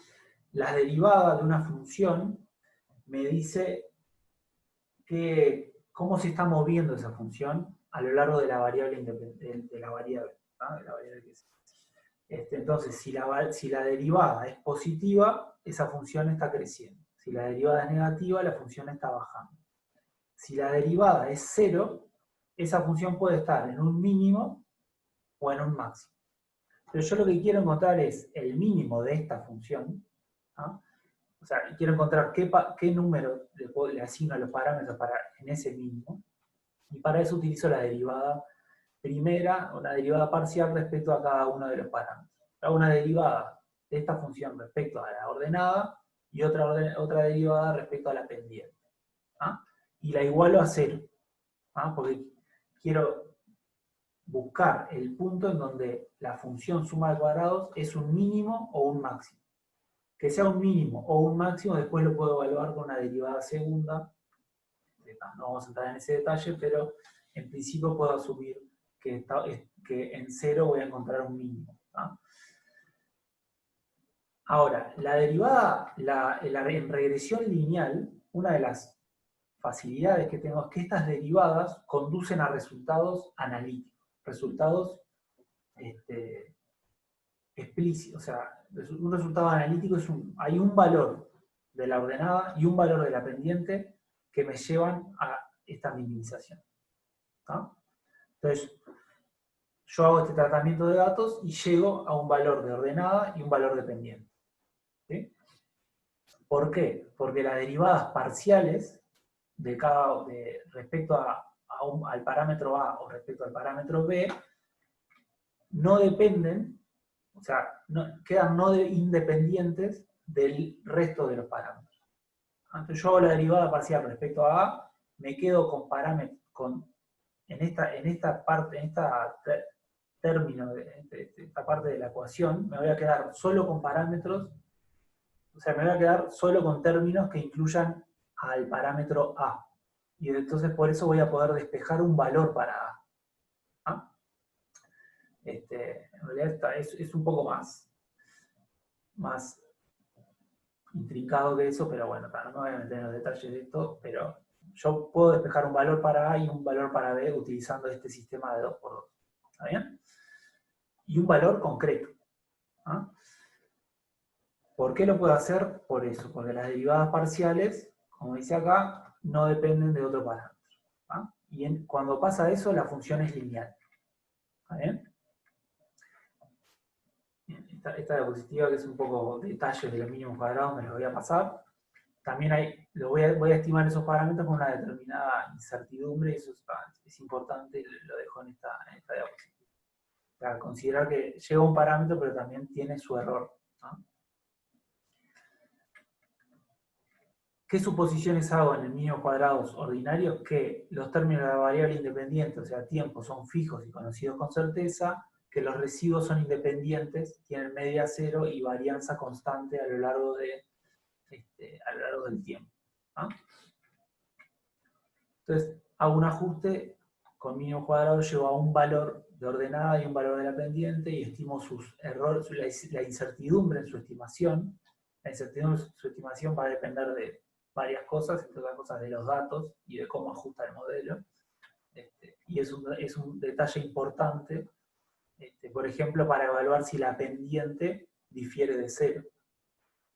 La derivada de una función me dice cómo se está moviendo esa función a lo largo de la variable de la variable, ¿no? De la variable que es. Entonces, si la derivada es positiva, esa función está creciendo. Si la derivada es negativa, la función está bajando. Si la derivada es 0, esa función puede estar en un mínimo o en un máximo. Pero yo lo que quiero encontrar es el mínimo de esta función, ¿no? O sea, quiero encontrar qué número le asigno a los parámetros en ese mínimo, y para eso utilizo la derivada primera, o la derivada parcial respecto a cada uno de los parámetros. Hago una derivada de esta función respecto a la ordenada, y otra derivada respecto a la pendiente. ¿Ah? Y la igualo a 0, ¿ah? Porque quiero buscar el punto en donde la función suma de cuadrados es un mínimo o un máximo. Que sea un mínimo o un máximo, después lo puedo evaluar con una derivada segunda. No vamos a entrar en ese detalle, pero en principio puedo asumir que en 0 voy a encontrar un mínimo. ¿Ah? Ahora, la derivada, en regresión lineal, una de las facilidades que tengo es que estas derivadas conducen a resultados analíticos, resultados explícito, o sea, un resultado analítico hay un valor de la ordenada y un valor de la pendiente que me llevan a esta minimización. ¿No? Entonces, yo hago este tratamiento de datos y llego a un valor de ordenada y un valor de pendiente. ¿Sí? ¿Por qué? Porque las derivadas parciales respecto al parámetro A o respecto al parámetro B no dependen, o sea, quedan independientes del resto de los parámetros. Entonces yo hago la derivada parcial respecto a A, me quedo con parámetros, en esta parte, en esta término de esta parte de la ecuación, me voy a quedar solo con parámetros, o sea, me voy a quedar solo con términos que incluyan al parámetro A. Y entonces por eso voy a poder despejar un valor para A. ¿Ah? En realidad es un poco más intrincado que eso, pero bueno, no me voy a meter en los detalles de esto, pero yo puedo despejar un valor para A y un valor para B utilizando este sistema de 2×2. ¿Está bien? Y un valor concreto. ¿Ah? ¿Por qué lo puedo hacer? Por eso, porque las derivadas parciales, como dice acá, no dependen de otro parámetro. ¿Ah? Y cuando pasa eso, la función es lineal. ¿Está bien? Esta diapositiva, que es un poco detalles de los mínimos cuadrados, me los voy a pasar. También voy a estimar esos parámetros con una determinada incertidumbre, y eso es importante, lo dejo en esta diapositiva. Para considerar que llega un parámetro, pero también tiene su error. ¿No? ¿Qué suposiciones hago en el mínimo cuadrados ordinarios? Que los términos de la variable independiente, o sea, tiempo, son fijos y conocidos con certeza, que los residuos son independientes, tienen media cero y varianza constante a lo largo del tiempo. ¿No? Entonces, hago un ajuste con mínimo cuadrado, llevo a un valor de ordenada y un valor de la pendiente y estimo sus errores, la incertidumbre en su estimación. La incertidumbre en su estimación va a depender de varias cosas, entre otras cosas de los datos y de cómo ajusta el modelo. Y es un detalle importante, por ejemplo, para evaluar si la pendiente difiere de cero.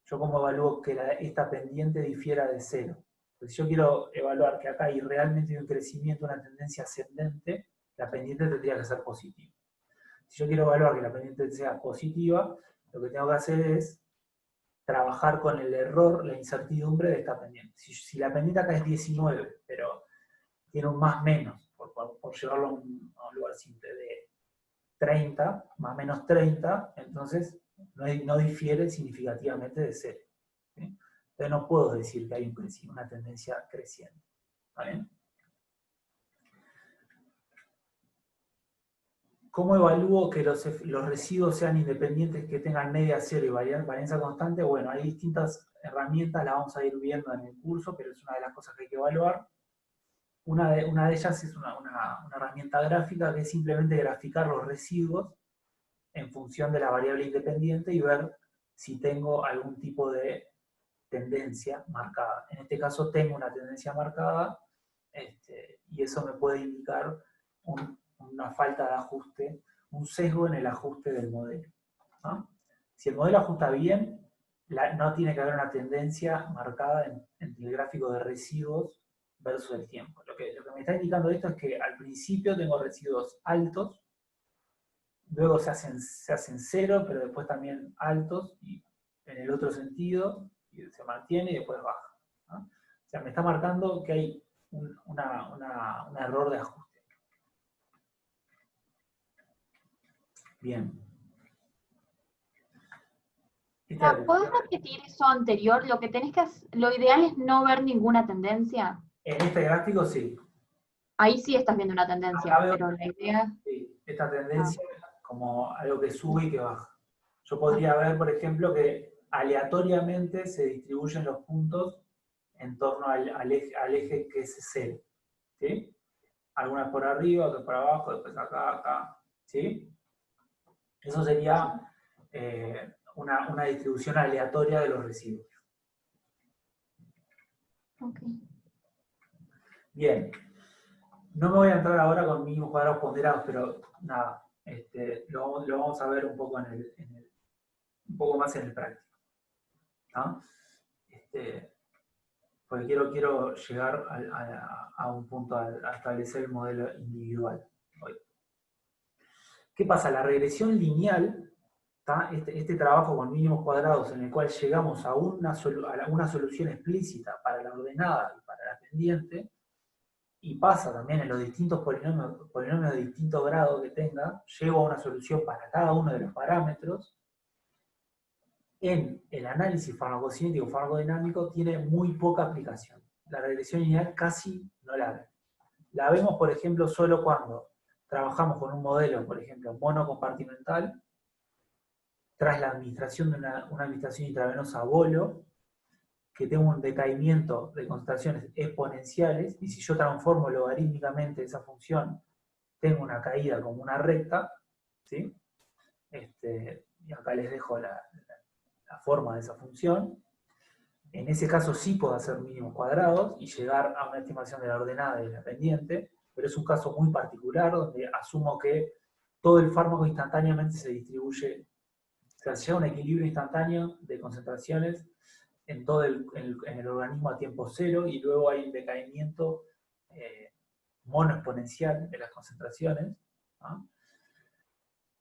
Yo cómo evalúo que esta pendiente difiera de cero. Pues si yo quiero evaluar que acá hay realmente un crecimiento, una tendencia ascendente, la pendiente tendría que ser positiva. Si yo quiero evaluar que la pendiente sea positiva, lo que tengo que hacer es trabajar con el error, la incertidumbre de esta pendiente. Si la pendiente acá es 19, pero tiene un más menos, por llevarlo a un lugar simple, de 30, más menos 30, entonces no difiere significativamente de cero. ¿Sí? Entonces no puedo decir que hay una tendencia creciente. ¿Está bien? ¿Cómo evalúo que los residuos sean independientes, que tengan media cero y varianza constante? Bueno, hay distintas herramientas, las vamos a ir viendo en el curso, pero es una de las cosas que hay que evaluar. Una de ellas es una herramienta gráfica que es simplemente graficar los residuos en función de la variable independiente y ver si tengo algún tipo de tendencia marcada. En este caso tengo una tendencia marcada y eso me puede indicar una falta de ajuste, un sesgo en el ajuste del modelo. ¿No? Si el modelo ajusta bien, no tiene que haber una tendencia marcada entre el gráfico de residuos versus el tiempo. Lo que me está indicando esto es que al principio tengo residuos altos, luego se hacen cero, pero después también altos, y en el otro sentido, y se mantiene y después baja. ¿No? O sea, me está marcando que hay un error de ajuste. Bien. ¿Puedes repetir eso anterior? Lo que tenés que hacer, lo ideal es no ver ninguna tendencia. En este gráfico sí. Ahí sí estás viendo una tendencia, pero la idea... Sí, esta tendencia como algo que sube y que baja. Yo podría ver, por ejemplo, que aleatoriamente se distribuyen los puntos en torno al eje que es cero. ¿Sí? Algunas por arriba, otras por abajo, después acá. ¿Sí? Eso sería una distribución aleatoria de los residuos. Okay. Bien. No me voy a entrar ahora con mínimos cuadrados ponderados, pero nada. lo vamos a ver un poco, un poco más en el práctico. ¿No? Porque quiero llegar a un punto, a establecer el modelo individual hoy. ¿Qué pasa? La regresión lineal, este trabajo con mínimos cuadrados en el cual llegamos a una solución explícita para la ordenada y para la pendiente, y pasa también en los distintos polinomios de distinto grado que tenga, llego a una solución para cada uno de los parámetros. En el análisis farmacocinético farmacodinámico tiene muy poca aplicación. La regresión lineal casi no la ve. La vemos, por ejemplo, solo cuando trabajamos con un modelo, por ejemplo, monocompartimental, tras la administración de una administración intravenosa bolo, que tengo un decaimiento de concentraciones exponenciales, y si yo transformo logarítmicamente esa función, tengo una caída como una recta, ¿sí? Y acá les dejo la forma de esa función. En ese caso sí puedo hacer mínimos cuadrados y llegar a una estimación de la ordenada y de la pendiente, pero es un caso muy particular donde asumo que todo el fármaco instantáneamente se distribuye, o sea, llega a un equilibrio instantáneo de concentraciones en todo el organismo a tiempo cero, y luego hay un decaimiento monoexponencial de las concentraciones, ¿no?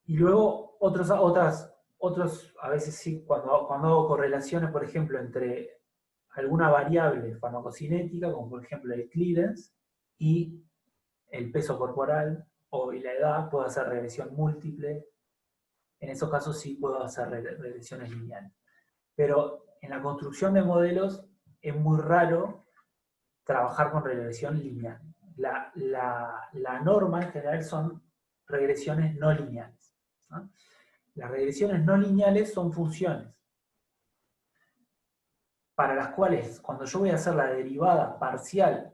Y luego otros, a veces sí, cuando hago correlaciones, por ejemplo, entre alguna variable farmacocinética, como por ejemplo el clearance, y el peso corporal y la edad, puedo hacer regresión múltiple. En esos casos sí puedo hacer regresiones lineales. Pero en la construcción de modelos es muy raro trabajar con regresión lineal. La norma en general son regresiones no lineales, ¿no? Las regresiones no lineales son funciones para las cuales, cuando yo voy a hacer la derivada parcial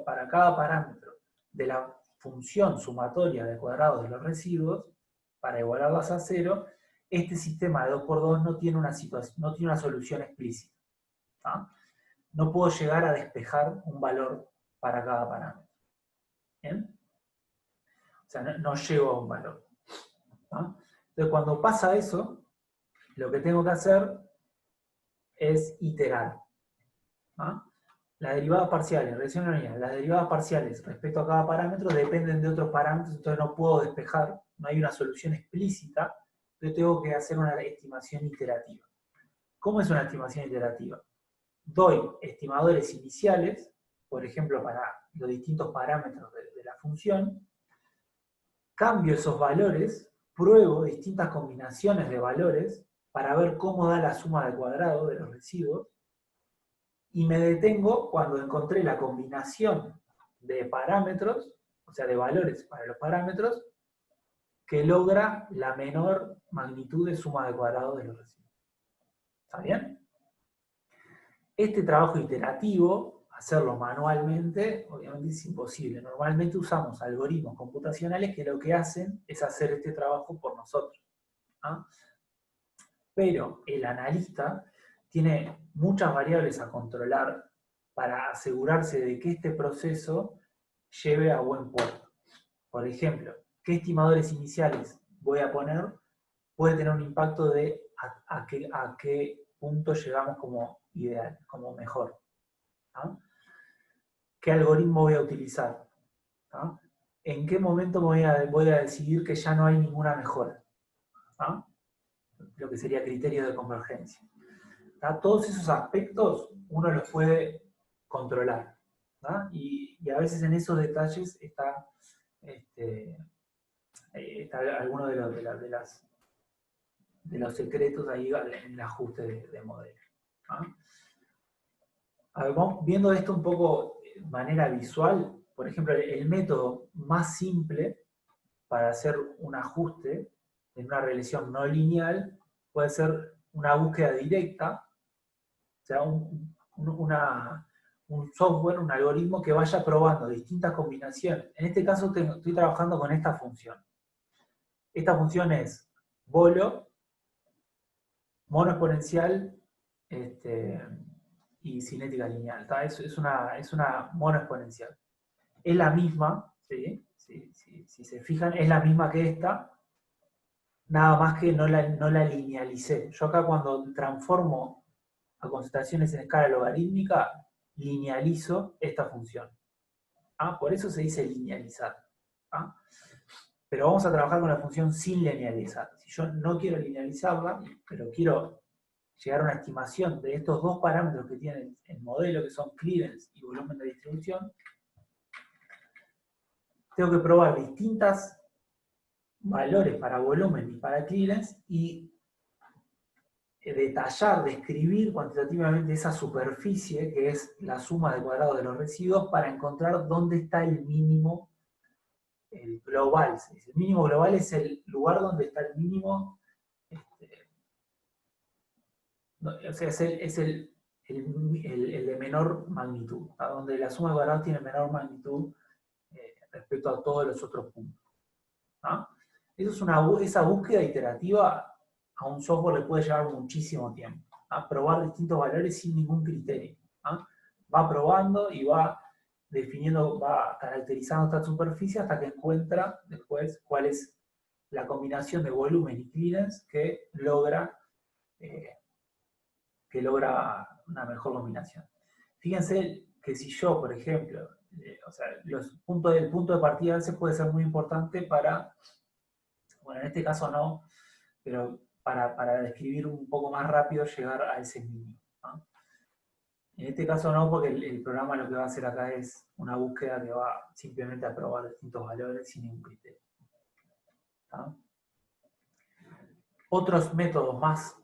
para cada parámetro de la función sumatoria de cuadrados de los residuos, para igualarlas a cero, este sistema de 2×2 no tiene una solución explícita, ¿no? No puedo llegar a despejar un valor para cada parámetro. ¿Bien? O sea, no llego a un valor, ¿no? Entonces, cuando pasa eso, lo que tengo que hacer es iterar, ¿no? Las derivadas parciales, regresión no lineal, las derivadas parciales respecto a cada parámetro dependen de otros parámetros, entonces no puedo despejar, no hay una solución explícita, entonces tengo que hacer una estimación iterativa. ¿Cómo es una estimación iterativa? Doy estimadores iniciales, por ejemplo, para los distintos parámetros de la función, cambio esos valores, pruebo distintas combinaciones de valores para ver cómo da la suma de cuadrado de los residuos, y me detengo cuando encontré la combinación de parámetros, o sea, de valores para los parámetros, que logra la menor magnitud de suma de cuadrado de los residuos. ¿Está bien? Este trabajo iterativo, hacerlo manualmente, obviamente es imposible. Normalmente usamos algoritmos computacionales que lo que hacen es hacer este trabajo por nosotros, ¿no? Pero el analista tiene muchas variables a controlar para asegurarse de que este proceso lleve a buen puerto. Por ejemplo, ¿qué estimadores iniciales voy a poner? Puede tener un impacto de a qué punto llegamos como ideal, como mejor, ¿no? ¿Qué algoritmo voy a utilizar? ¿No? ¿En qué momento voy a decidir que ya no hay ninguna mejora? ¿No? Lo que sería criterio de convergencia. ¿No? Todos esos aspectos uno los puede controlar, ¿no? Y a veces en esos detalles está alguno de los secretos ahí en el ajuste de modelo, ¿no? A ver, vamos viendo esto un poco de manera visual. Por ejemplo, el método más simple para hacer un ajuste en una regresión no lineal puede ser una búsqueda directa, o sea, un software, un algoritmo que vaya probando distintas combinaciones. En este caso estoy trabajando con esta función. Esta función es bolo, mono exponencial y cinética lineal. Es una mono exponencial. Es la misma, ¿sí? si se fijan, es la misma que esta, nada más que no la linealicé. Yo acá cuando transformo a concentraciones en escala logarítmica, linealizo esta función. Por eso se dice linealizar. Pero vamos a trabajar con la función sin linealizar. Si yo no quiero linealizarla, pero quiero llegar a una estimación de estos dos parámetros que tiene el modelo, que son clearance y volumen de distribución, tengo que probar distintos valores para volumen y para clearance y detallar, describir cuantitativamente esa superficie, que es la suma de cuadrados de los residuos, para encontrar dónde está el mínimo global. El mínimo global es el lugar donde está el mínimo, o sea, es el de menor magnitud, donde la suma de cuadrados tiene menor magnitud respecto a todos los otros puntos. Esa búsqueda iterativa a un software le puede llevar muchísimo tiempo. Probar distintos valores sin ningún criterio. Va probando y va definiendo, va caracterizando esta superficie hasta que encuentra después cuál es la combinación de volumen y clearance que logra una mejor combinación. Fíjense que si yo, por ejemplo, o sea, el punto de partida a veces puede ser muy importante para, bueno, en este caso no, pero para describir un poco más rápido llegar a ese mínimo. En este caso no, porque el programa lo que va a hacer acá es una búsqueda que va simplemente a probar distintos valores sin ningún criterio. Otros métodos más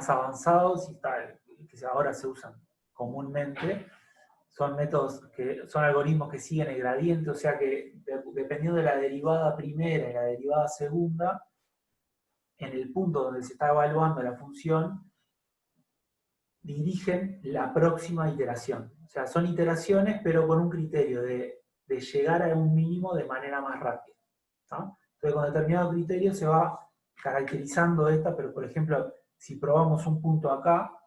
avanzados y que ahora se usan comúnmente son algoritmos que siguen el gradiente, o sea que dependiendo de la derivada primera y la derivada segunda, en el punto donde se está evaluando la función, dirigen la próxima iteración. O sea, son iteraciones, pero con un criterio de llegar a un mínimo de manera más rápida. Entonces, con determinado criterio se va caracterizando esta, pero por ejemplo, si probamos un punto acá,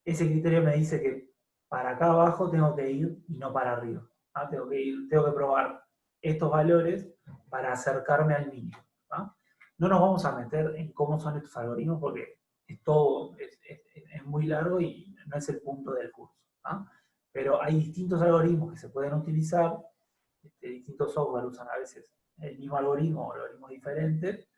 ese criterio me dice que para acá abajo tengo que ir y no para arriba. Tengo que probar estos valores para acercarme al mínimo. No nos vamos a meter en cómo son estos algoritmos porque es muy largo y no es el punto del curso. Pero hay distintos algoritmos que se pueden utilizar, distintos software usan a veces el mismo algoritmo o algoritmos diferentes,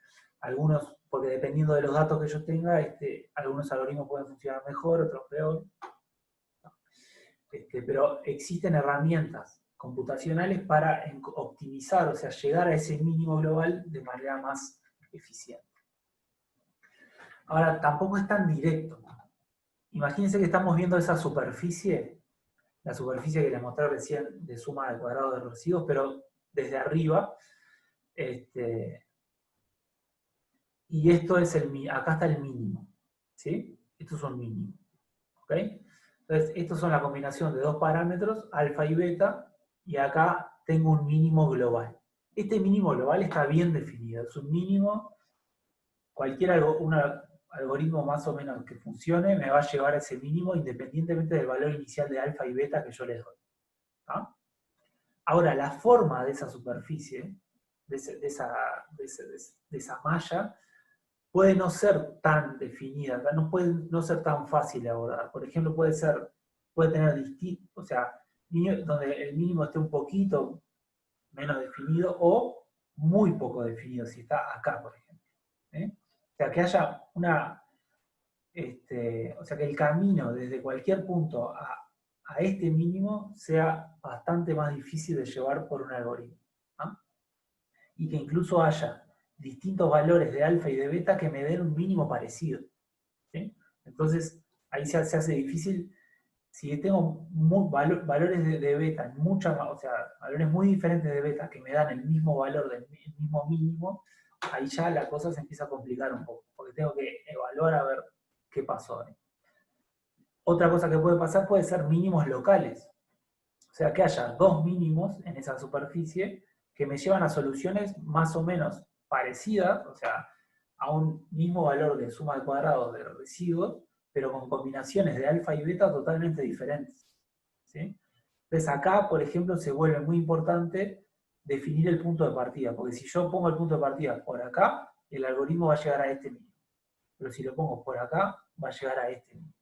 algunos, porque dependiendo de los datos que yo tenga, algunos algoritmos pueden funcionar mejor, otros peor. Pero existen herramientas computacionales para optimizar, o sea, llegar a ese mínimo global de manera más eficiente. Ahora, tampoco es tan directo. Imagínense que estamos viendo esa superficie, la superficie que les mostré recién de suma de cuadrados de residuos, pero desde arriba, y esto es acá está el mínimo, ¿sí? Esto es un mínimo, ¿ok? Entonces, estos son la combinación de dos parámetros, alfa y beta, y acá tengo un mínimo global. Este mínimo global está bien definido, es un mínimo, un algoritmo más o menos que funcione me va a llevar a ese mínimo independientemente del valor inicial de alfa y beta que yo les doy. Ahora, la forma de esa superficie, de esa malla, puede no ser tan definida, no puede no ser tan fácil de abordar. Por ejemplo, puede tener distintos, o sea, donde el mínimo esté un poquito menos definido o muy poco definido, si está acá, por ejemplo. O sea, que haya o sea, que el camino desde cualquier punto a este mínimo sea bastante más difícil de llevar por un algoritmo. Y que incluso haya distintos valores de alfa y de beta que me den un mínimo parecido. ¿Sí? Entonces, ahí se hace difícil. Si tengo valores de beta, o sea, valores muy diferentes de beta que me dan el mismo valor del mismo mínimo, ahí ya la cosa se empieza a complicar un poco, porque tengo que evaluar a ver qué pasó ahí. Otra cosa que puede pasar puede ser mínimos locales. O sea, que haya dos mínimos en esa superficie que me llevan a soluciones más o menos parecidas, o sea, a un mismo valor de suma de cuadrados de residuos, pero con combinaciones de alfa y beta totalmente diferentes. ¿Sí? Entonces acá, por ejemplo, se vuelve muy importante definir el punto de partida, porque si yo pongo el punto de partida por acá, el algoritmo va a llegar a este mismo. Pero si lo pongo por acá, va a llegar a este mismo.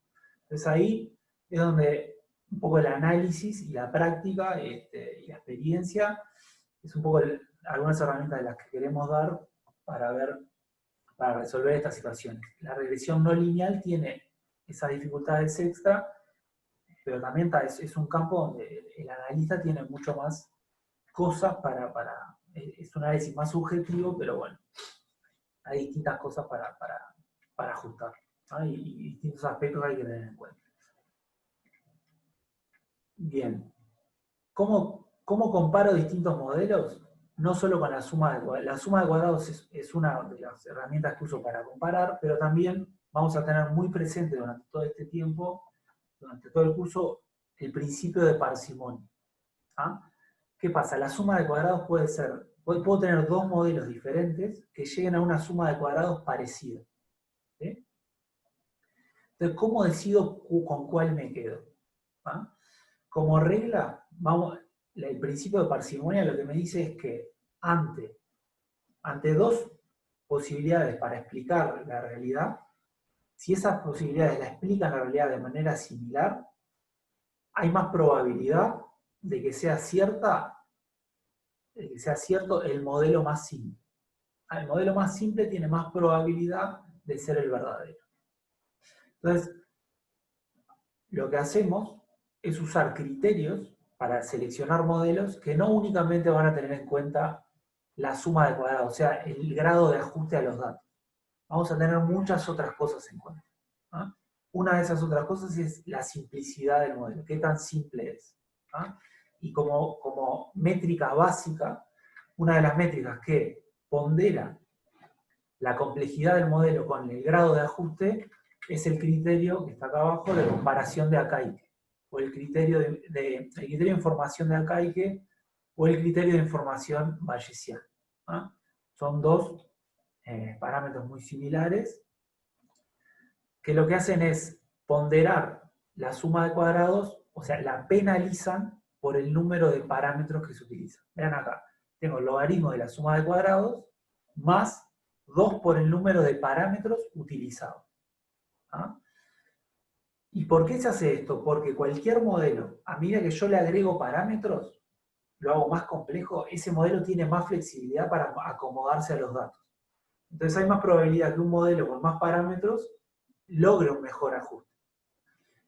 Entonces ahí es donde un poco el análisis y la práctica y la experiencia es un poco algunas herramientas de las que queremos dar para resolver estas situaciones. La regresión no lineal tiene esas dificultades extra, pero también es un campo donde el analista tiene mucho más cosas es un análisis más subjetivo, pero bueno, hay distintas cosas para ajustar, ¿no? Y distintos aspectos que hay que tener en cuenta. Bien, ¿cómo comparo distintos modelos? No solo con la suma de cuadrados. La suma de cuadrados es una de las herramientas que uso para comparar, pero también vamos a tener muy presente durante todo este tiempo, durante todo el curso, el principio de parsimonia. ¿Ah? ¿Qué pasa? La suma de cuadrados puedo tener dos modelos diferentes que lleguen a una suma de cuadrados parecida. ¿Sí? Entonces, ¿cómo decido con cuál me quedo? ¿Ah? Como regla, el principio de parsimonia lo que me dice es que ante dos posibilidades para explicar la realidad, si esas posibilidades la explican la realidad de manera similar, hay más probabilidad de que sea cierto el modelo más simple. El modelo más simple tiene más probabilidad de ser el verdadero. Entonces, lo que hacemos es usar criterios para seleccionar modelos que no únicamente van a tener en cuenta la suma de cuadrados, o sea, el grado de ajuste a los datos. Vamos a tener muchas otras cosas en cuenta. ¿Ah? Una de esas otras cosas es la simplicidad del modelo, qué tan simple es. ¿Ah? Y como métrica básica, una de las métricas que pondera la complejidad del modelo con el grado de ajuste es el criterio que está acá abajo de comparación de Akaike, o el criterio de información de Akaike, o el criterio de información bayesiana. ¿Ah? Son dos parámetros muy similares, que lo que hacen es ponderar la suma de cuadrados, o sea, la penalizan por el número de parámetros que se utilizan. Vean acá, tengo el logaritmo de la suma de cuadrados más 2 por el número de parámetros utilizados. ¿Ah? ¿Y por qué se hace esto? Porque cualquier modelo, a medida que yo le agrego parámetros, lo hago más complejo, ese modelo tiene más flexibilidad para acomodarse a los datos. Entonces hay más probabilidad que un modelo con más parámetros logre un mejor ajuste.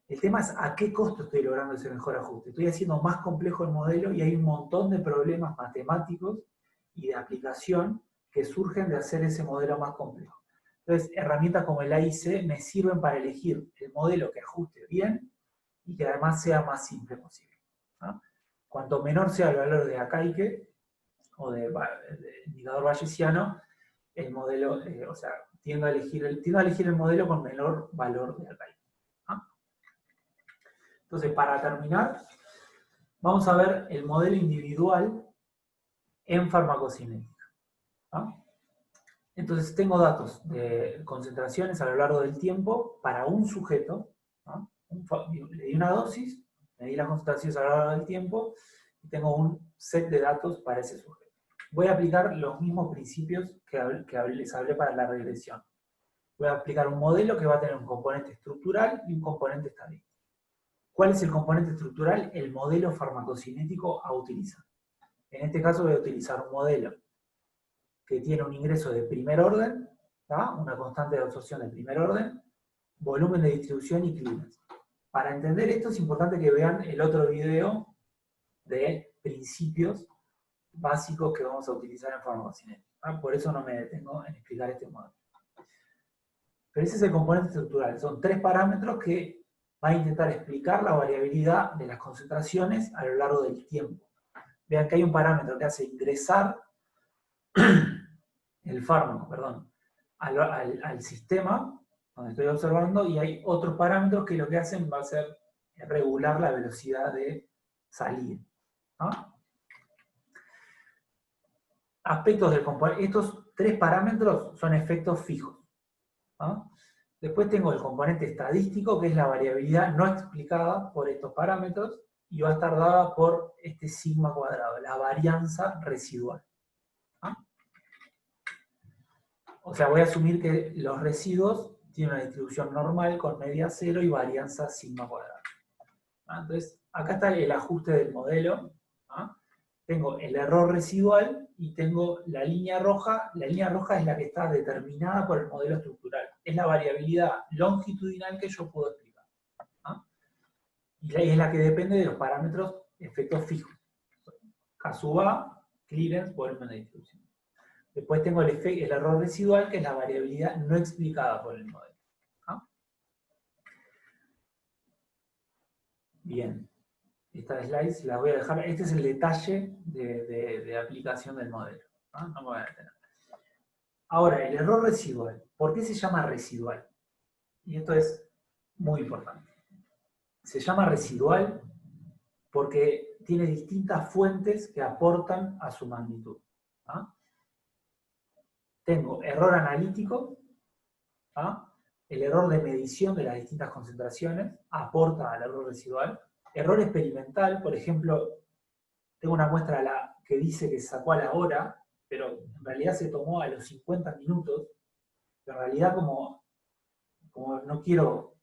El tema es a qué costo estoy logrando ese mejor ajuste. Estoy haciendo más complejo el modelo y hay un montón de problemas matemáticos y de aplicación que surgen de hacer ese modelo más complejo. Entonces, herramientas como el AIC me sirven para elegir el modelo que ajuste bien y que además sea más simple posible. ¿No? Cuanto menor sea el valor de Akaike o de indicador bayesiano, el modelo, o sea, tiendo a elegir el modelo con menor valor de Akaike. ¿No? Entonces, para terminar, vamos a ver el modelo individual en farmacocinética. ¿No? Entonces tengo datos de concentraciones a lo largo del tiempo para un sujeto, ¿no? Le di una dosis, medí las concentraciones a lo largo del tiempo y tengo un set de datos para ese sujeto. Voy a aplicar los mismos principios que les hablé para la regresión. Voy a aplicar un modelo que va a tener un componente estructural y un componente estadístico. ¿Cuál es el componente estructural? El modelo farmacocinético a utilizar. En este caso voy a utilizar un modelo que tiene un ingreso de primer orden, ¿tá? Una constante de absorción de primer orden, volumen de distribución y clímax. Para entender esto es importante que vean el otro video de principios básicos que vamos a utilizar en farmacocinética. ¿Tá? Por eso no me detengo en explicar este modelo. Pero ese es el componente estructural. Son 3 parámetros que van a intentar explicar la variabilidad de las concentraciones a lo largo del tiempo. Vean que hay un parámetro que hace ingresar el fármaco, perdón, al sistema donde estoy observando, y hay otros parámetros que lo que hacen va a ser regular la velocidad de salida. ¿No? Aspectos del componente. Estos 3 parámetros son efectos fijos. ¿No? Después tengo el componente estadístico, que es la variabilidad no explicada por estos parámetros, y va a estar dada por este sigma cuadrado, la varianza residual. ¿Ah? O sea, voy a asumir que los residuos tienen una distribución normal con media cero y varianza sigma cuadrada. ¿Ah? Entonces, acá está el ajuste del modelo. ¿Ah? Tengo el error residual y tengo la línea roja. La línea roja es la que está determinada por el modelo estructural. Es la variabilidad longitudinal que yo puedo explicar. ¿Ah? Y es la que depende de los parámetros efectos fijos. K-A, clearance, volumen de distribución. Después tengo el error residual, que es la variabilidad no explicada por el modelo. ¿Ah? Bien. Estas slides las voy a dejar. Este es el detalle de aplicación del modelo. ¿Ah? No me voy a detener. Ahora, el error residual. ¿Por qué se llama residual? Y esto es muy importante. Se llama residual porque tiene distintas fuentes que aportan a su magnitud. ¿Ah? Tengo error analítico, ¿ah? El error de medición de las distintas concentraciones aporta al error residual. Error experimental, por ejemplo, tengo una muestra que dice que se sacó a la hora, pero en realidad se tomó a los 50 minutos. En realidad, como no quiero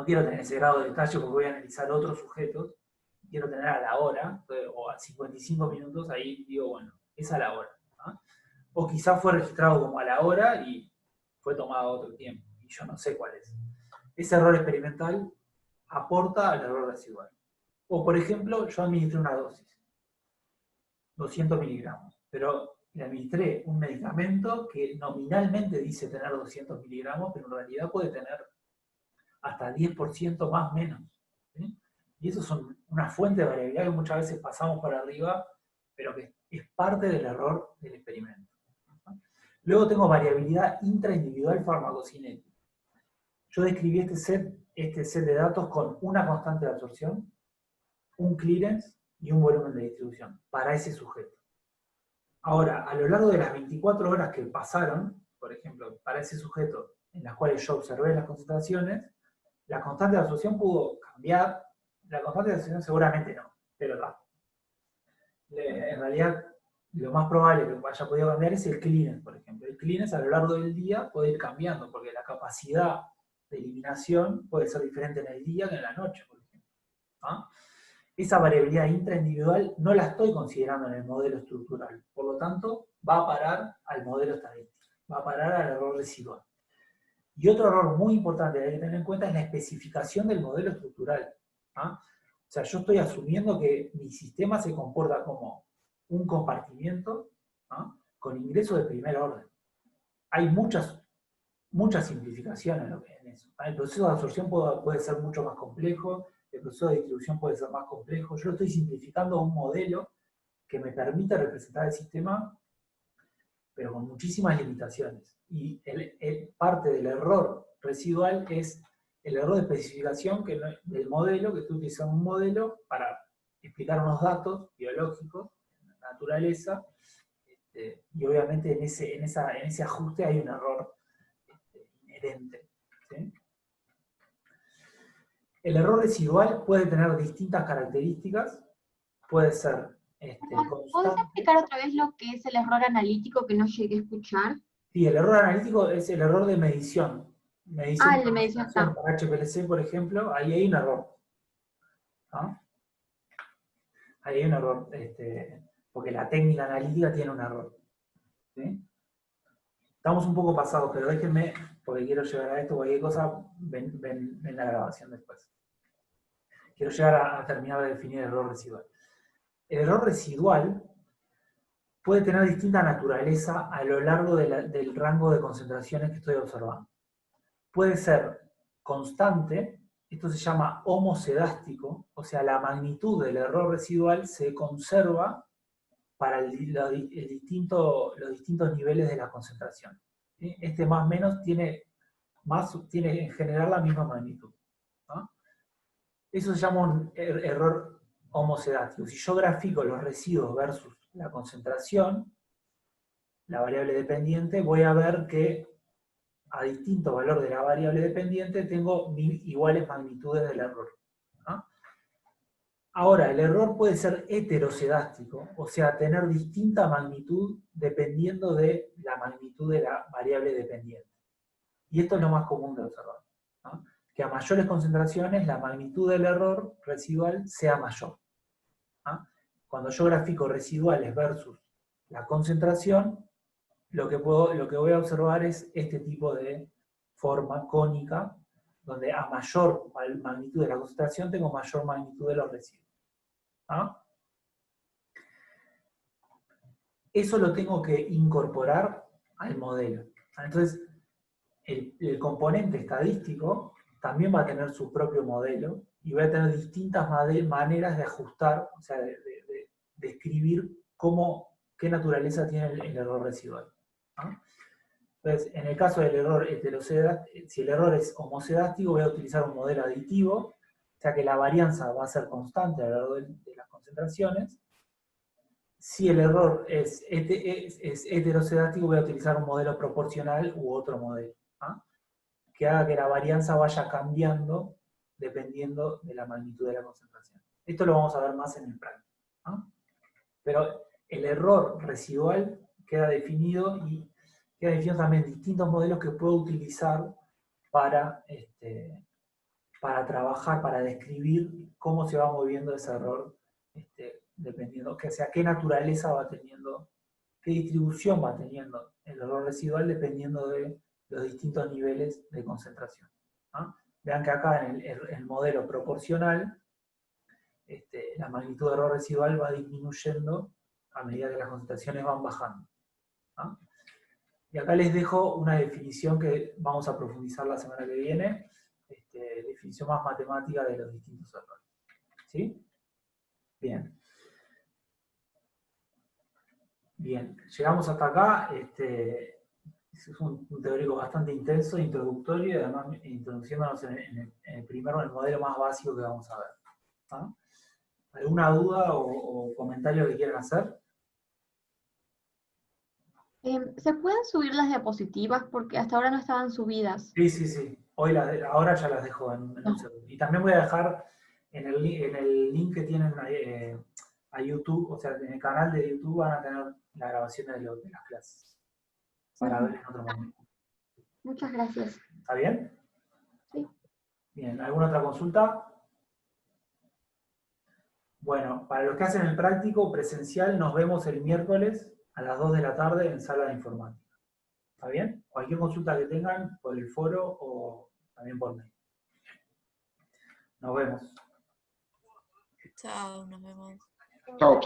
tener ese grado de detalle porque voy a analizar otros sujetos, quiero tener a la hora, o a 55 minutos, ahí digo, bueno, es a la hora. ¿Ah? O quizás fue registrado como a la hora y fue tomado otro tiempo, y yo no sé cuál es. Ese error experimental aporta al error residual. O, por ejemplo, yo administré una dosis, 200 miligramos, pero le administré un medicamento que nominalmente dice tener 200 miligramos, pero en realidad puede tener hasta 10% más o menos. ¿Sí? Y eso son una fuente de variabilidad que muchas veces pasamos por arriba, pero que es parte del error del experimento. Luego tengo variabilidad intraindividual farmacocinética. Yo describí este set de datos con una constante de absorción, un clearance y un volumen de distribución para ese sujeto. Ahora, a lo largo de las 24 horas que pasaron, por ejemplo, para ese sujeto en las cuales yo observé las concentraciones, la constante de absorción pudo cambiar, la constante de absorción seguramente no, pero no. En realidad, lo más probable que haya podido cambiar es el clearance, por ejemplo. El clearance a lo largo del día puede ir cambiando, porque la capacidad de eliminación puede ser diferente en el día que en la noche, por ejemplo. ¿Ah? Esa variabilidad intraindividual no la estoy considerando en el modelo estructural, por lo tanto, va a parar al modelo estadístico, va a parar al error residual. Y otro error muy importante que hay que tener en cuenta es la especificación del modelo estructural. ¿Ah? O sea, yo estoy asumiendo que mi sistema se comporta como un compartimiento, ¿ah?, con ingreso de primer orden. Hay muchas simplificaciones en eso. ¿Ah? El proceso de absorción puede ser mucho más complejo, el proceso de distribución puede ser más complejo. Yo lo estoy simplificando a un modelo que me permite representar el sistema, pero con muchísimas limitaciones. Y parte del error residual es el error de especificación del modelo, que estoy utilizando un modelo para explicar unos datos biológicos, la naturaleza, y obviamente en ese ajuste hay un error inherente. ¿Sí? El error residual puede tener distintas características, puede ser ¿Puedes explicar otra vez lo que es el error analítico que no llegué a escuchar? Sí, el error analítico es el error de medición. El de medición está. Para HPLC, por ejemplo, ahí hay un error. ¿Ah? Ahí hay un error, porque la técnica analítica tiene un error. ¿Sí? Estamos un poco pasados, pero déjenme, porque quiero llegar a esto, cualquier cosa, ven la grabación después. Quiero llegar a terminar de definir el error residual. El error residual puede tener distinta naturaleza a lo largo del rango de concentraciones que estoy observando. Puede ser constante, esto se llama homocedástico, o sea, la magnitud del error residual se conserva para los distintos niveles de la concentración. ¿Sí? Este más o menos tiene en general la misma magnitud. ¿No? Eso se llama un error homocedástico. Si yo grafico los residuos versus la concentración, la variable dependiente, voy a ver que a distinto valor de la variable dependiente tengo iguales magnitudes del error. ¿No? Ahora, el error puede ser heterocedástico, o sea, tener distinta magnitud dependiendo de la magnitud de la variable dependiente. Y esto es lo más común de observar, ¿no? Que a mayores concentraciones la magnitud del error residual sea mayor, ¿no? Cuando yo grafico residuales versus la concentración, lo que voy a observar es este tipo de forma cónica, donde a mayor magnitud de la concentración tengo mayor magnitud de los residuos. ¿Ah? Eso lo tengo que incorporar al modelo. Entonces, el componente estadístico también va a tener su propio modelo y voy a tener distintas maneras de ajustar, o sea, de escribir qué naturaleza tiene el error residual. ¿Ah? Entonces, en el caso del error heterocedástico, si el error es homocedástico, voy a utilizar un modelo aditivo, o sea que la varianza va a ser constante a lo largo de las concentraciones. Si el error es heterocedástico, voy a utilizar un modelo proporcional u otro modelo, ¿ah? Que haga que la varianza vaya cambiando dependiendo de la magnitud de la concentración. Esto lo vamos a ver más en el práctico, ¿ah? Pero el error residual queda definido y queda definido también distintos modelos que puedo utilizar para trabajar, para describir cómo se va moviendo ese error, dependiendo, que sea qué naturaleza va teniendo, qué distribución va teniendo el error residual dependiendo de los distintos niveles de concentración, ¿no? Vean que acá en el modelo proporcional, la magnitud de error residual va disminuyendo a medida que las concentraciones van bajando, ¿no? Y acá les dejo una definición que vamos a profundizar la semana que viene, definición más matemática de los distintos errores. ¿Sí? Bien. Bien, llegamos hasta acá. Es un teórico bastante intenso, introductorio, y además introduciéndonos en el primero, en el modelo más básico que vamos a ver. ¿Ah? ¿Alguna duda o comentario que quieran hacer? ¿Se pueden subir las diapositivas? Porque hasta ahora no estaban subidas. Sí, sí, sí. Ahora ya las dejo en un segundo. Y también voy a dejar en el link que tienen a YouTube, o sea, en el canal de YouTube van a tener la grabación de las clases para ver en otro momento. Muchas gracias. ¿Está bien? Sí. Bien, ¿alguna otra consulta? Bueno, para los que hacen el práctico presencial, nos vemos el miércoles a las 2 de la tarde en sala de informática. ¿Está bien? Cualquier consulta que tengan por el foro o también por mail. Nos vemos. Chao, nos vemos. Chao.